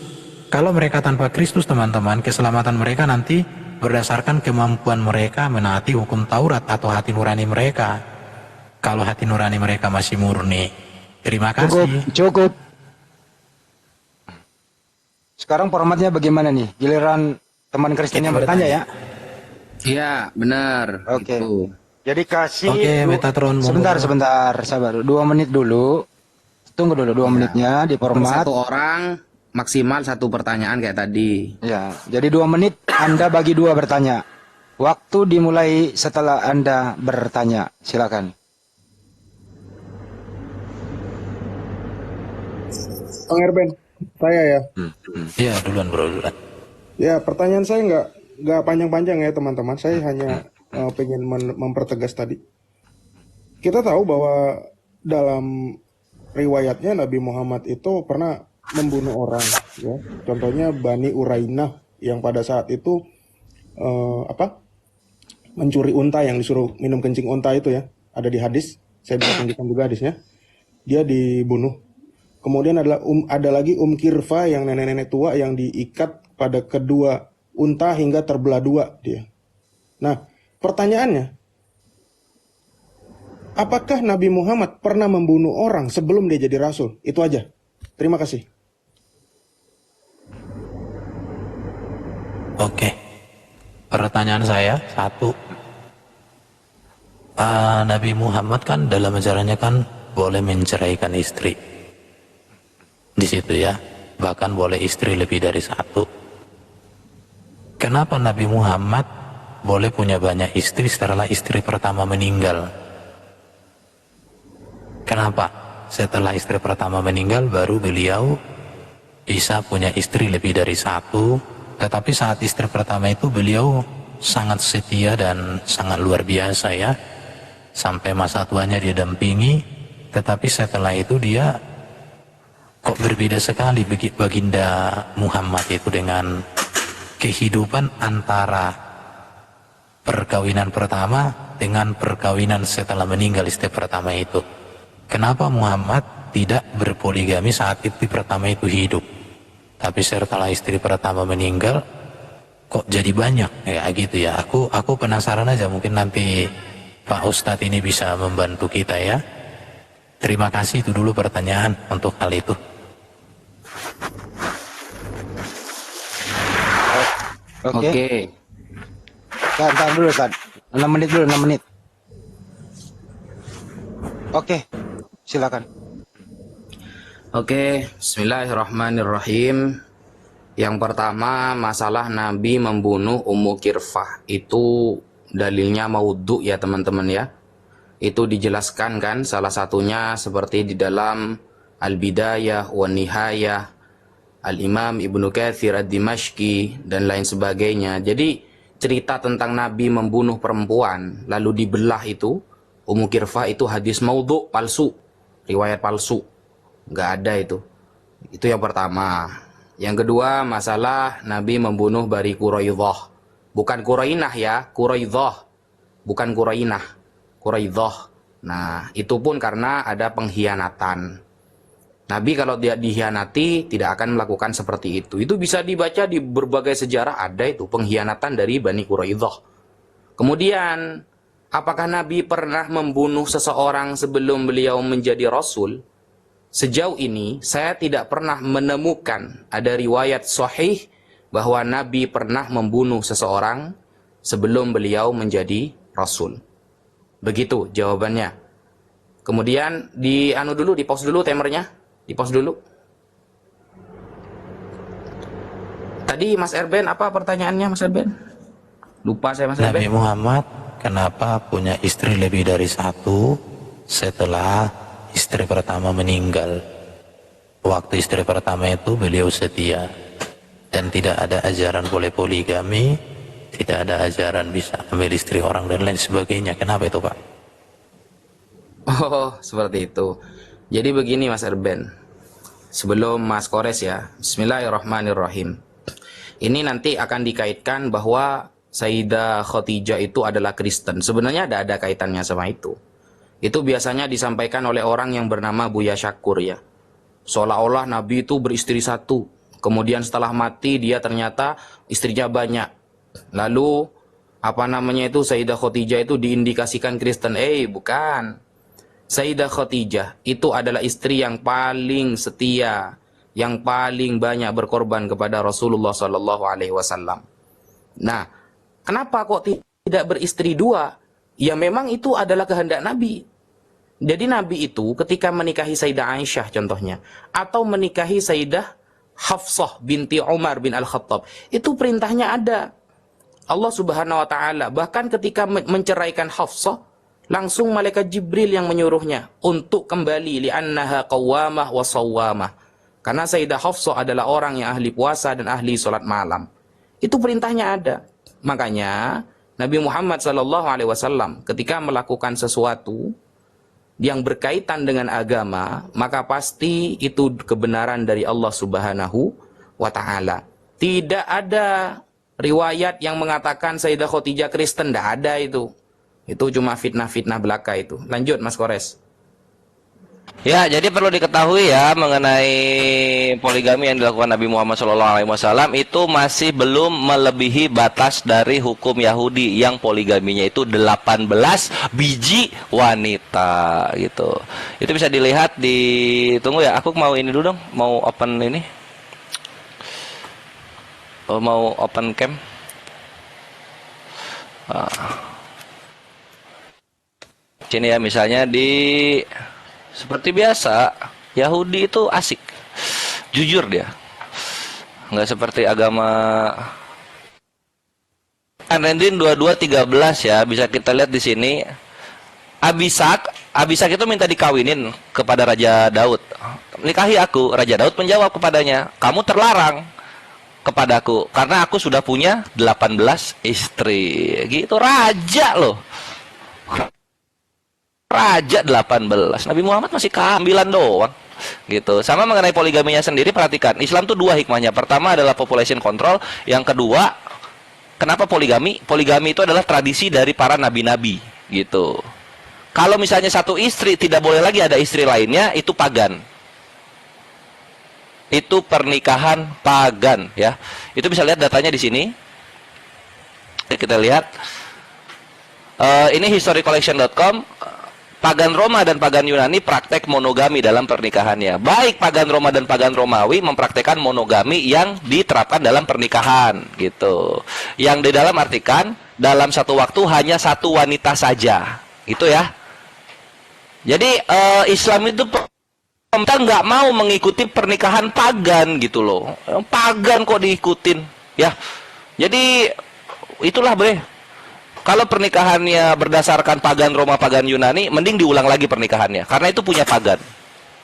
Kalau mereka tanpa Kristus teman-teman, keselamatan mereka nanti berdasarkan kemampuan mereka menaati hukum Taurat atau hati nurani mereka. Kalau hati nurani mereka masih murni. Terima kasih. Cukup. Sekarang formatnya bagaimana nih? Giliran teman Kristen yang bertanya ya? Iya, benar. Oke. Gitu. Jadi kasih Oke, Metatron. sebentar, sabar. 2 menit dulu. Tunggu dulu 2 menitnya di Per format. satu orang maksimal 1 pertanyaan kayak tadi. Ya, jadi 2 menit Anda bagi 2 bertanya. Waktu dimulai setelah Anda bertanya. Silakan. Bang Erben, saya ya. Ya, duluan bro, duluan. Ya, pertanyaan saya nggak panjang-panjang ya teman-teman. Saya hanya pengen mempertegas tadi. Kita tahu bahwa dalam riwayatnya Nabi Muhammad itu pernah membunuh orang, ya. Contohnya Bani Urainah yang pada saat itu mencuri unta, yang disuruh minum kencing unta itu ya. Ada di hadis. Saya bisa tunjukkan juga hadisnya. Dia dibunuh. Kemudian ada lagi Kirva yang nenek-nenek tua yang diikat pada kedua unta hingga terbelah 2 dia. Nah, pertanyaannya, apakah Nabi Muhammad pernah membunuh orang sebelum dia jadi rasul? Itu aja. Terima kasih. Oke. Pertanyaan saya, 1. Nabi Muhammad kan dalam ajarannya kan boleh menceraikan istri. Di situ ya, bahkan boleh istri lebih dari 1. Kenapa Nabi Muhammad boleh punya banyak istri setelah istri pertama meninggal? Kenapa? setelah istri pertama meninggal baru beliau bisa punya istri lebih dari satu. Tetapi saat istri pertama itu beliau sangat setia dan sangat luar biasa ya, sampai masa tuanya dia dampingi. Tetapi setelah itu dia kok berbeda sekali baginda Muhammad itu dengan kehidupan antara perkawinan pertama dengan perkawinan setelah meninggal istri pertama itu. Kenapa Muhammad tidak berpoligami saat istri pertama itu hidup, tapi setelah istri pertama meninggal kok jadi banyak ya gitu ya. Aku penasaran aja, mungkin nanti Pak Ustadz ini bisa membantu kita ya. Terima kasih, itu dulu pertanyaan untuk hal itu. Oke. Tahan dulu, Ustaz. 6 menit dulu, 6 menit. Oke, silakan. Oke, bismillahirrahmanirrahim. Yang pertama, masalah Nabi membunuh Ummu Kirfah. Itu dalilnya maudhu ya teman-teman ya. Itu dijelaskan kan, salah satunya seperti di dalam Al-Bidayah wa Nihayah, Al-Imam Ibnu Katsir Ad-Dimashqi, dan lain sebagainya. Jadi cerita tentang Nabi membunuh perempuan lalu dibelah itu, Ummu Kirfah, itu hadis maudhu, palsu, riwayat palsu, nggak ada itu. Itu yang pertama. Yang kedua, masalah Nabi membunuh Bani Quraidah, bukan Qurainah ya, Quraidah, bukan Qurainah, Quraidah. Nah, itu pun karena ada pengkhianatan. Nabi kalau dia dikhianati tidak akan melakukan seperti itu. Itu bisa dibaca di berbagai sejarah, ada itu pengkhianatan dari Bani Quraidah. Kemudian, apakah Nabi pernah membunuh seseorang sebelum beliau menjadi Rasul? Sejauh ini saya tidak pernah menemukan ada riwayat sahih bahwa Nabi pernah membunuh seseorang sebelum beliau menjadi Rasul. Begitu jawabannya. Kemudian di pause dulu timernya. Di-pause dulu. Tadi Mas Erben, apa pertanyaannya Mas Erben? Lupa saya Mas Nabi Erben. Muhammad kenapa punya istri lebih dari satu setelah istri pertama meninggal? Waktu istri pertama itu beliau setia dan tidak ada ajaran boleh poligami, tidak ada ajaran bisa ambil istri orang dan lain sebagainya. Kenapa itu Pak? Oh, seperti itu. Jadi begini Mas Erben, sebelum Mas Kores ya, bismillahirrahmanirrahim. Ini nanti akan dikaitkan bahwa Sayyidah Khadijah itu adalah Kristen. Sebenarnya ada kaitannya sama itu. Itu biasanya disampaikan oleh orang yang bernama Buya Syakur ya. Seolah-olah Nabi itu beristri satu, kemudian setelah mati dia ternyata istrinya banyak. Lalu Sayyidah Khadijah itu diindikasikan Kristen. Bukan. Sayyidah Khadijah itu adalah istri yang paling setia, yang paling banyak berkorban kepada Rasulullah SAW. Nah, kenapa kok tidak beristri dua? Ya memang itu adalah kehendak Nabi. Jadi Nabi itu ketika menikahi Sayyidah Aisyah contohnya, atau menikahi Sayyidah Hafsah binti Umar bin Al-Khattab, itu perintahnya ada. Allah Subhanahu wa taala bahkan ketika menceraikan Hafsah, langsung malaikat Jibril yang menyuruhnya untuk kembali, li'annaha qawwamah wa sawwamah. Karena Sayyidah Hafsah adalah orang yang ahli puasa dan ahli sholat malam. Itu perintahnya ada. Makanya Nabi Muhammad SAW ketika melakukan sesuatu yang berkaitan dengan agama, maka pasti itu kebenaran dari Allah Subhanahu wa taala. Tidak ada riwayat yang mengatakan Sayyidah Khadijah Kristen, tidak ada itu. Itu cuma fitnah-fitnah belaka itu. Lanjut Mas Kores. Ya, jadi perlu diketahui ya mengenai poligami yang dilakukan Nabi Muhammad SAW itu masih belum melebihi batas dari hukum Yahudi yang poligaminya itu 18 biji wanita gitu. Itu bisa dilihat di, tunggu ya, aku mau ini dulu dong, mau open ini. Mau open cam. Sini ya, misalnya seperti biasa Yahudi itu asik, jujur dia, nggak seperti agama An-Rendin 22:13 ya, bisa kita lihat di sini. Abisak itu minta dikawinin kepada Raja Daud. Nikahi aku. Raja Daud menjawab kepadanya, kamu terlarang kepadaku karena aku sudah punya 18 istri. Gitu, raja loh. Raja 18. Nabi Muhammad masih 9 doang. Gitu. Sama mengenai poligaminya sendiri, perhatikan. Islam tuh 2 hikmahnya. Pertama adalah population control, yang kedua, kenapa poligami? Poligami itu adalah tradisi dari para nabi-nabi, gitu. Kalau misalnya satu istri, tidak boleh lagi ada istri lainnya, itu pagan. Itu pernikahan pagan, ya. Itu bisa lihat datanya di sini. Kita lihat. Ini historycollection.com. Pagan Roma dan pagan Yunani praktek monogami dalam pernikahannya. Baik pagan Roma dan pagan Romawi mempraktekkan monogami yang diterapkan dalam pernikahan, gitu. Yang di dalam artikan dalam satu waktu hanya satu wanita saja, gitu ya. Jadi Islam itu kita nggak mau mengikuti pernikahan pagan, gitu loh. Pagan kok diikutin, ya. Jadi itulah bre. Kalau pernikahannya berdasarkan pagan Roma, pagan Yunani, mending diulang lagi pernikahannya, karena itu punya pagan.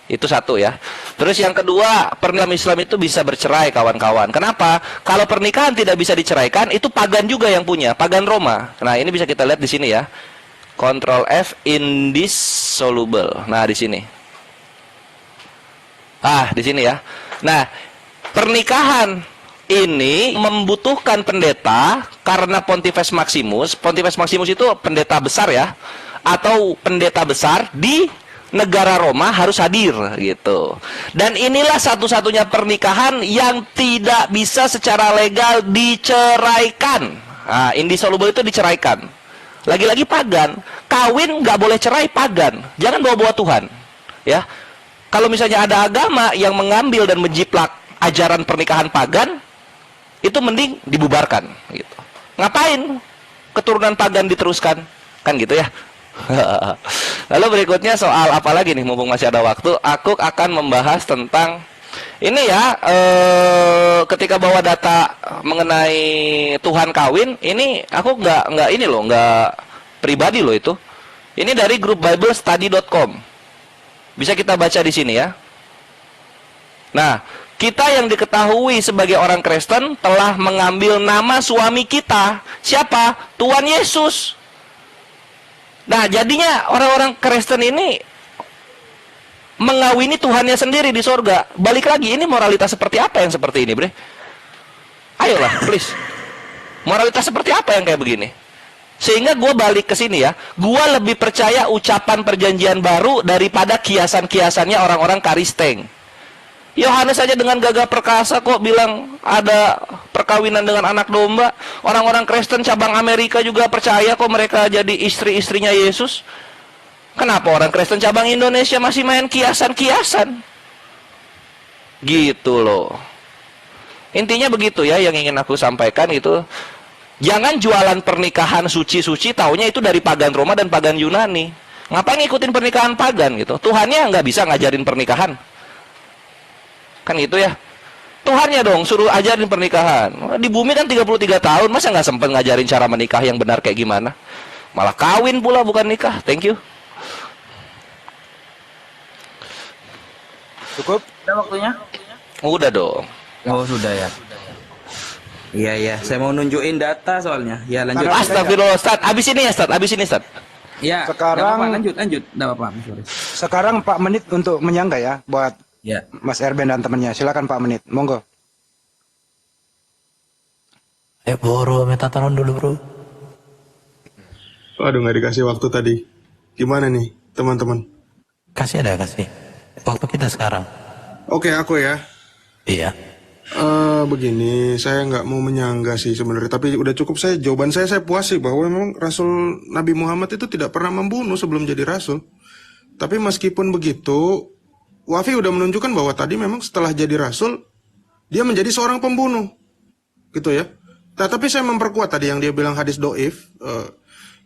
Itu satu ya. Terus yang kedua, pernikahan Islam itu bisa bercerai, kawan-kawan. Kenapa? Kalau pernikahan tidak bisa diceraikan, itu pagan juga yang punya, pagan Roma. Nah, ini bisa kita lihat di sini ya. Ctrl F, indissoluble. Nah, di sini. Di sini ya. Nah, pernikahan ini membutuhkan pendeta karena Pontifex Maximus. Pontifex Maximus itu pendeta besar ya, atau pendeta besar di negara Roma harus hadir, gitu. Dan inilah satu-satunya pernikahan yang tidak bisa secara legal diceraikan. Indissoluble itu diceraikan. Lagi-lagi pagan, kawin nggak boleh cerai, pagan. Jangan bawa-bawa Tuhan, ya. Kalau misalnya ada agama yang mengambil dan menjiplak ajaran pernikahan pagan, itu mending dibubarkan, gitu. Ngapain keturunan pagan diteruskan? Kan gitu ya. Lalu berikutnya soal apa lagi nih, mumpung masih ada waktu, aku akan membahas tentang ini ya, ketika bawa data mengenai Tuhan kawin, ini aku nggak ini loh, nggak pribadi loh itu. Ini dari grup BibleStudy.com. Bisa kita baca di sini ya. Nah, kita yang diketahui sebagai orang Kristen telah mengambil nama suami kita. Siapa? Tuhan Yesus. Nah, jadinya orang-orang Kristen ini mengawini Tuhannya sendiri di sorga. Balik lagi, ini moralitas seperti apa yang seperti ini, bre? Ayolah, please. Moralitas seperti apa yang kayak begini? Sehingga gue balik ke sini ya, gue lebih percaya ucapan perjanjian baru daripada kiasan-kiasannya orang-orang Karisteng. Yohanes saja dengan gagah perkasa kok bilang ada perkawinan dengan anak domba. Orang-orang Kristen cabang Amerika juga percaya kok mereka jadi istri-istrinya Yesus. Kenapa orang Kristen cabang Indonesia masih main kiasan-kiasan? Gitu loh. Intinya begitu ya yang ingin aku sampaikan itu. Jangan jualan pernikahan suci-suci, taunya itu dari pagan Roma dan pagan Yunani. Ngapain ngikutin pernikahan pagan gitu? Tuhannya nggak bisa ngajarin pernikahan. Kan gitu ya. Tuhannya dong suruh ajarin pernikahan. Di bumi kan 33 tahun, masa nggak sempat ngajarin cara menikah yang benar kayak gimana? Malah kawin pula bukan nikah. Thank you. Cukup? Udah waktunya? Udah dong. Oh, sudah ya. Iya, saya mau nunjukin data soalnya. Ya, lanjut. Astagfirullah, Ustaz. Abis ini ya, Ustaz. Abis ini, Ustaz. Ya, Sekarang- nggak apa-apa, lanjut. Nggak apa-apa, sorry. Sekarang 4 menit untuk menyangga ya buat Ya. Mas Erben dan temannya. Silakan 4 menit. Monggo. Bro, minta tolong dulu bro. Waduh, nggak dikasih waktu tadi. Gimana nih, teman-teman? Kasih. Waktu kita sekarang. Oke, aku ya. Iya. Begini, saya nggak mau menyangga sih sebenarnya, tapi udah cukup jawaban saya puas sih bahwa memang Rasul Nabi Muhammad itu tidak pernah membunuh sebelum jadi Rasul. Tapi meskipun begitu, Wafi udah menunjukkan bahwa tadi memang setelah jadi Rasul, dia menjadi seorang pembunuh. Gitu ya. Tapi saya memperkuat tadi yang dia bilang hadis doif.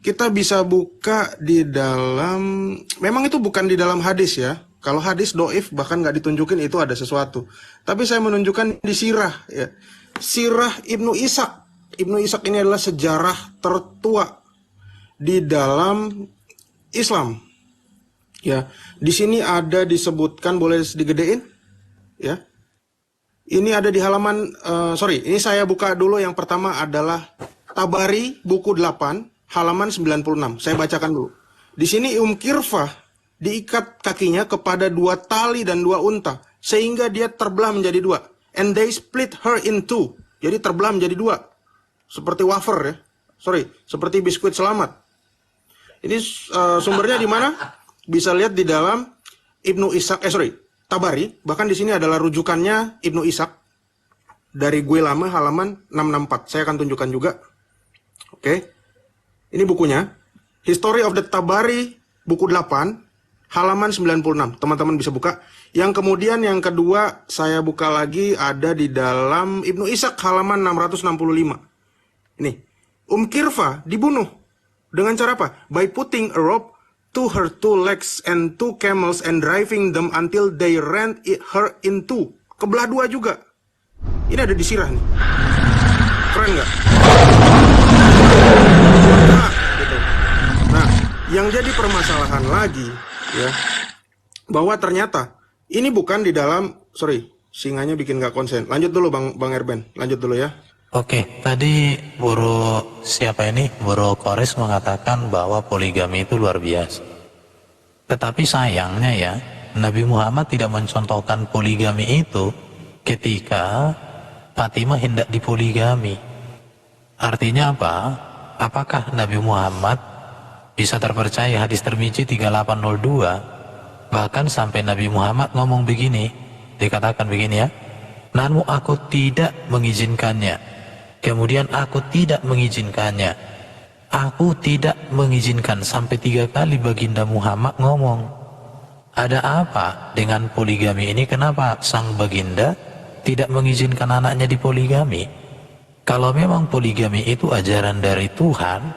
Kita bisa buka di dalam, memang itu bukan di dalam hadis ya. Kalau hadis doif bahkan nggak ditunjukin itu ada sesuatu. Tapi saya menunjukkan di sirah ya. Sirah Ibnu Ishaq. Ibnu Ishaq ini adalah sejarah tertua di dalam Islam. Ya, di sini ada disebutkan, boleh digedein? Ya. Ini ada di halaman ini saya buka dulu. Yang pertama adalah Tabari buku 8 halaman 96. Saya bacakan dulu. Di sini Kirfah diikat kakinya kepada 2 tali dan 2 unta sehingga dia terbelah menjadi 2. And they split her in 2. Jadi terbelah menjadi 2. Seperti wafer ya. Seperti biskuit selamat. Ini sumbernya di mana? Bisa lihat di dalam Tabari. Bahkan di sini adalah rujukannya Ibnu Ishaq dari Gue Lama halaman 664. Saya akan tunjukkan juga. Oke. Ini bukunya. History of the Tabari buku 8 halaman 96. Teman-teman bisa buka. Yang kemudian yang kedua saya buka lagi ada di dalam Ibnu Ishaq halaman 665. Ini. Kirfah dibunuh. Dengan cara apa? By putting a rope to her 2 legs and 2 camels and driving them until they rent her in 2. Kebelah 2 juga. Ini ada di sirah nih. Keren nggak? Gitu. Nah, yang jadi permasalahan lagi ya, bahwa ternyata ini bukan di dalam, singanya bikin nggak konsen. Lanjut dulu Bang Erben, lanjut dulu ya. Oke, tadi Bro Kores mengatakan bahwa poligami itu luar biasa. Tetapi sayangnya ya, Nabi Muhammad tidak mencontohkan poligami itu ketika Fatimah hendak dipoligami. Artinya apa? Apakah Nabi Muhammad bisa terpercaya? Hadis Tirmidzi 3802, bahkan sampai Nabi Muhammad ngomong begini, dikatakan begini ya, namun aku tidak mengizinkannya. Kemudian aku tidak mengizinkannya. Aku tidak mengizinkan, sampai 3 kali baginda Muhammad ngomong. Ada apa dengan poligami ini? Kenapa sang baginda tidak mengizinkan anaknya dipoligami? Kalau memang poligami itu ajaran dari Tuhan,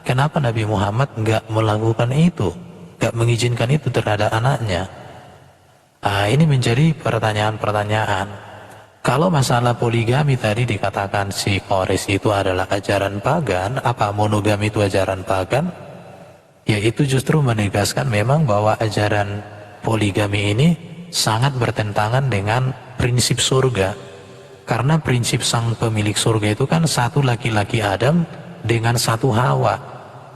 kenapa Nabi Muhammad nggak melakukan itu? Nggak mengizinkan itu terhadap anaknya? Ini menjadi pertanyaan-pertanyaan. Kalau masalah poligami tadi dikatakan si Kores itu adalah ajaran pagan, apa monogami itu ajaran pagan? Ya itu justru menegaskan memang bahwa ajaran poligami ini sangat bertentangan dengan prinsip surga. Karena prinsip sang pemilik surga itu kan 1 laki-laki Adam dengan 1 Hawa.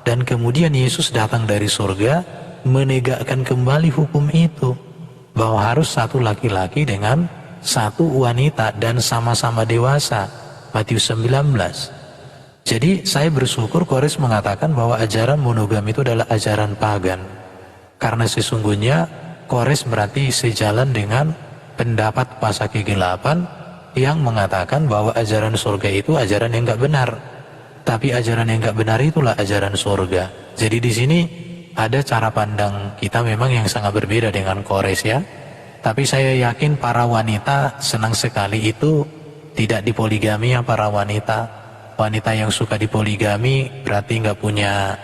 Dan kemudian Yesus datang dari surga menegakkan kembali hukum itu, bahwa harus 1 laki-laki dengan 1 wanita dan sama-sama dewasa. Matius 19. Jadi saya bersyukur Kores mengatakan bahwa ajaran monogami itu adalah ajaran pagan. Karena sesungguhnya Kores berarti sejalan dengan pendapat Pasca Kegelapan yang mengatakan bahwa ajaran surga itu ajaran yang nggak benar. Tapi ajaran yang nggak benar itulah ajaran surga. Jadi di sini ada cara pandang kita memang yang sangat berbeda dengan Kores ya. Tapi saya yakin para wanita senang sekali itu tidak dipoligami ya para wanita. Wanita yang suka dipoligami berarti nggak punya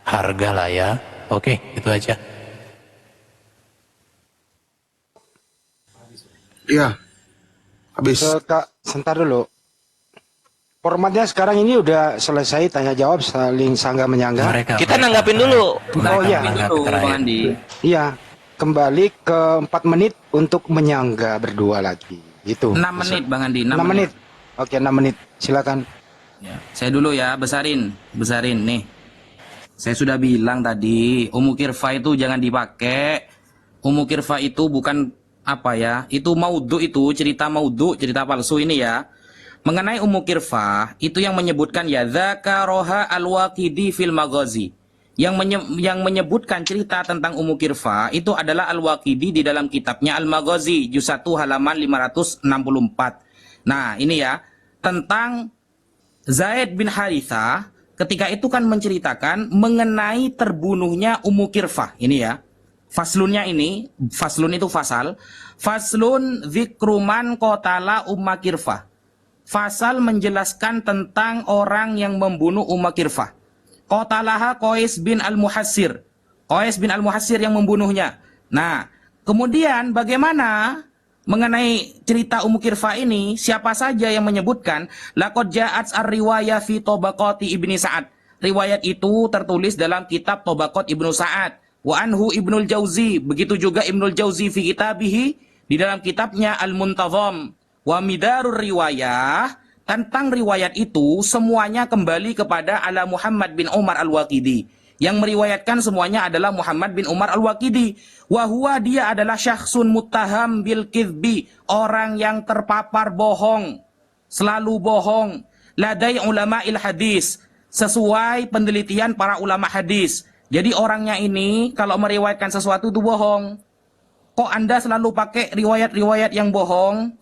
harga lah ya. Oke, itu aja. Iya. Habis. Kak, sebentar dulu. Formatnya sekarang ini udah selesai tanya jawab saling sanggah menyangga. Kita nanggapin dulu. Oh iya. Bang Andi. Iya. Kembali ke 4 menit untuk menyangga berdua lagi. Gitu. 6 menit Bang Andi, 6 menit. Oke, 6 menit. Silakan. Ya, saya dulu ya, besarin nih. Saya sudah bilang tadi, Kirfah itu jangan dipakai. Kirfah itu bukan apa ya? Itu maudhu, itu cerita maudhu, cerita palsu ini ya. Mengenai Kirfah itu yang menyebutkan ya dzakaroha al-Waqidi fil Maghazi. Yang menyebutkan cerita tentang Kirfah itu adalah Al-Waqidi di dalam kitabnya Al-Maghazi juz 1 halaman 564. Nah, ini ya tentang Zaid bin Harithah ketika itu kan menceritakan mengenai terbunuhnya Kirfah. Ini ya. Faslunnya ini, faslun itu fasal. Faslun dzikruman qatala Kirfah. Fasal menjelaskan tentang orang yang membunuh Kirfah. Qatalaha Qais bin Al-Muhassir. Qais bin Al-Muhassir yang membunuhnya. Nah, kemudian bagaimana mengenai cerita Kirfah ini? Siapa saja yang menyebutkan? Laqad ja'at ar-riwayah fi tabaqati Ibni Sa'ad. riwayat itu tertulis dalam kitab Tobaqat Ibnu Sa'ad, wa anhu Ibnul Jauzi, begitu juga Ibnul Jauzi fi kitabihi, di dalam kitabnya Al-Muntazam, wa midarur riwayah, tentang riwayat itu semuanya kembali kepada ala Muhammad bin Umar Al-Waqidi. Yang meriwayatkan semuanya adalah Muhammad bin Umar Al-Waqidi. Wa huwa, dia adalah syakhsun muttaham bil kidbi, orang yang terpapar bohong, selalu bohong. Ladai ulama'il hadis, sesuai penelitian para ulama hadis. Jadi orangnya ini kalau meriwayatkan sesuatu itu bohong. Kok Anda selalu pakai riwayat-riwayat yang bohong?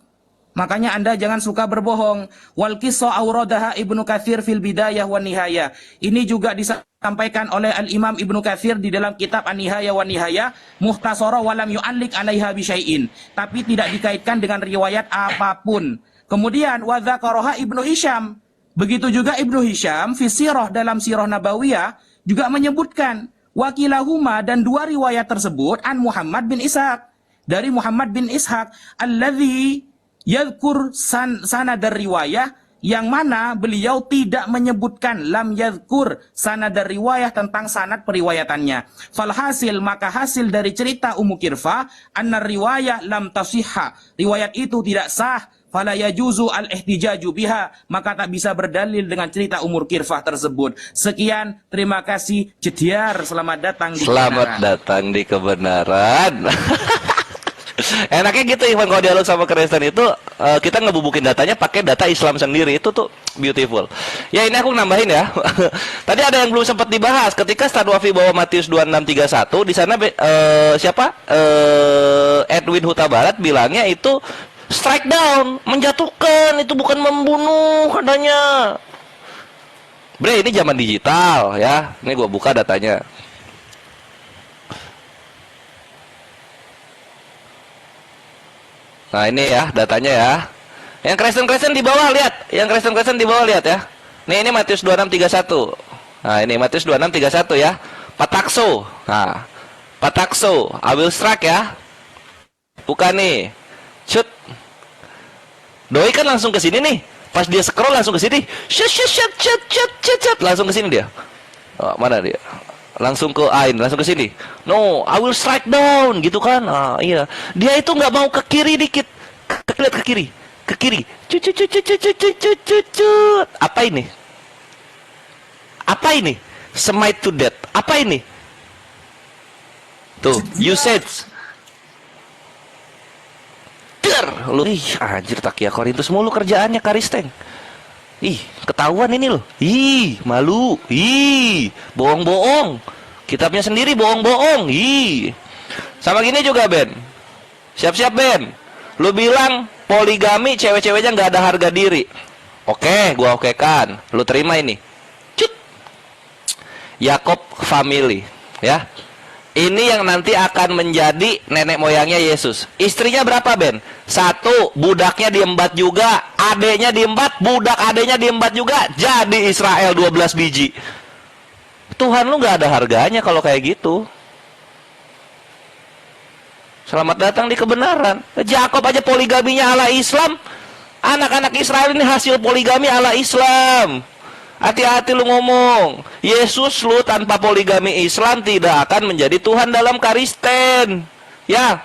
Makanya Anda jangan suka berbohong. Wal qissa auradaha Ibnu Katsir fil Bidayah wan Nihayah. Ini juga disampaikan oleh Al-Imam Ibnu Katsir di dalam kitab An-Nihayah wan Nihayah, mukhtasara wa lam yu'allik 'alaiha bi syai'in. Tapi tidak dikaitkan dengan riwayat apapun. Kemudian wa dzakaraha Ibnu Hisham. Begitu juga Ibnu Hisham fi sirah, dalam sirah Nabawiyah juga menyebutkan wakilahuma, dan dua riwayat tersebut an Muhammad bin Ishaq, dari Muhammad bin Ishaq alladzi yadhkur sanadar riwayah, yang mana beliau tidak menyebutkan lam yadhkur sanadar riwayah, tentang sanad periwayatannya. Falhasil, maka hasil dari cerita Ummu Kirfah, anna riwayah lam tasihha, riwayat itu tidak sah. Fala yajuzu al-ihtijaju biha, maka tak bisa berdalil dengan cerita Ummu Kirfah tersebut. Sekian, terima kasih. Jediar, selamat datang di Selamat kebenaran. datang di kebenaran. Enaknya gitu Ivan, kalau dialog sama Kristen itu kita ngebubukin datanya pakai data Islam sendiri, itu tuh beautiful. Ya ini aku nambahin ya. Tadi ada yang belum sempat dibahas ketika Ustaz Wafi bawa Matius 26:31, di sana siapa? Edwin Huta Barat bilangnya itu strike down, menjatuhkan, itu bukan membunuh katanya. Bre, ini zaman digital ya. Ini gua buka datanya. Nah ini ya datanya ya. Yang Kristen di bawah lihat, yang Kristen di bawah lihat ya. Ini Matius 26:31. Nah ini Matius 26:31 ya. Patakso. Nah, patakso, I will strike ya. Bukan nih. Shoot. Doi kan langsung ke sini nih. Pas dia scroll langsung ke sini. Shoot. Langsung ke sini dia. Oh, mana dia? Langsung ke Ain, langsung ke sini. No, I will strike down, gitu kan? Ah, iya. Dia itu nggak mau ke kiri dikit, lihat ke kiri, cut. Apa ini? Apa ini? Smite to death. Apa ini? Tuh, usage. Lu, anjir, Takia Korintus mulu kerjaannya Karisteng. Ih, ketahuan ini loh. Ih, malu. Ih, bohong-bohong. Kitabnya sendiri bohong-bohong. Ih. Sama gini juga, Ben. Siap-siap, Ben. Lu bilang poligami cewek-ceweknya nggak ada harga diri. Oke, gua okekan. Lu terima ini. Cut. Yakob family, ya. Ini yang nanti akan menjadi nenek moyangnya Yesus. Istrinya berapa, Ben? 1, budaknya diembat juga, adeknya diembat, budak adeknya diembat juga. Jadi Israel 12 biji. Tuhan lu gak ada harganya kalau kayak gitu. Selamat datang di kebenaran. Yakob aja poligaminya ala Islam. Anak-anak Israel ini hasil poligami ala Islam. Hati-hati lu ngomong. Yesus lu tanpa poligami Islam tidak akan menjadi Tuhan dalam Karisten. Ya.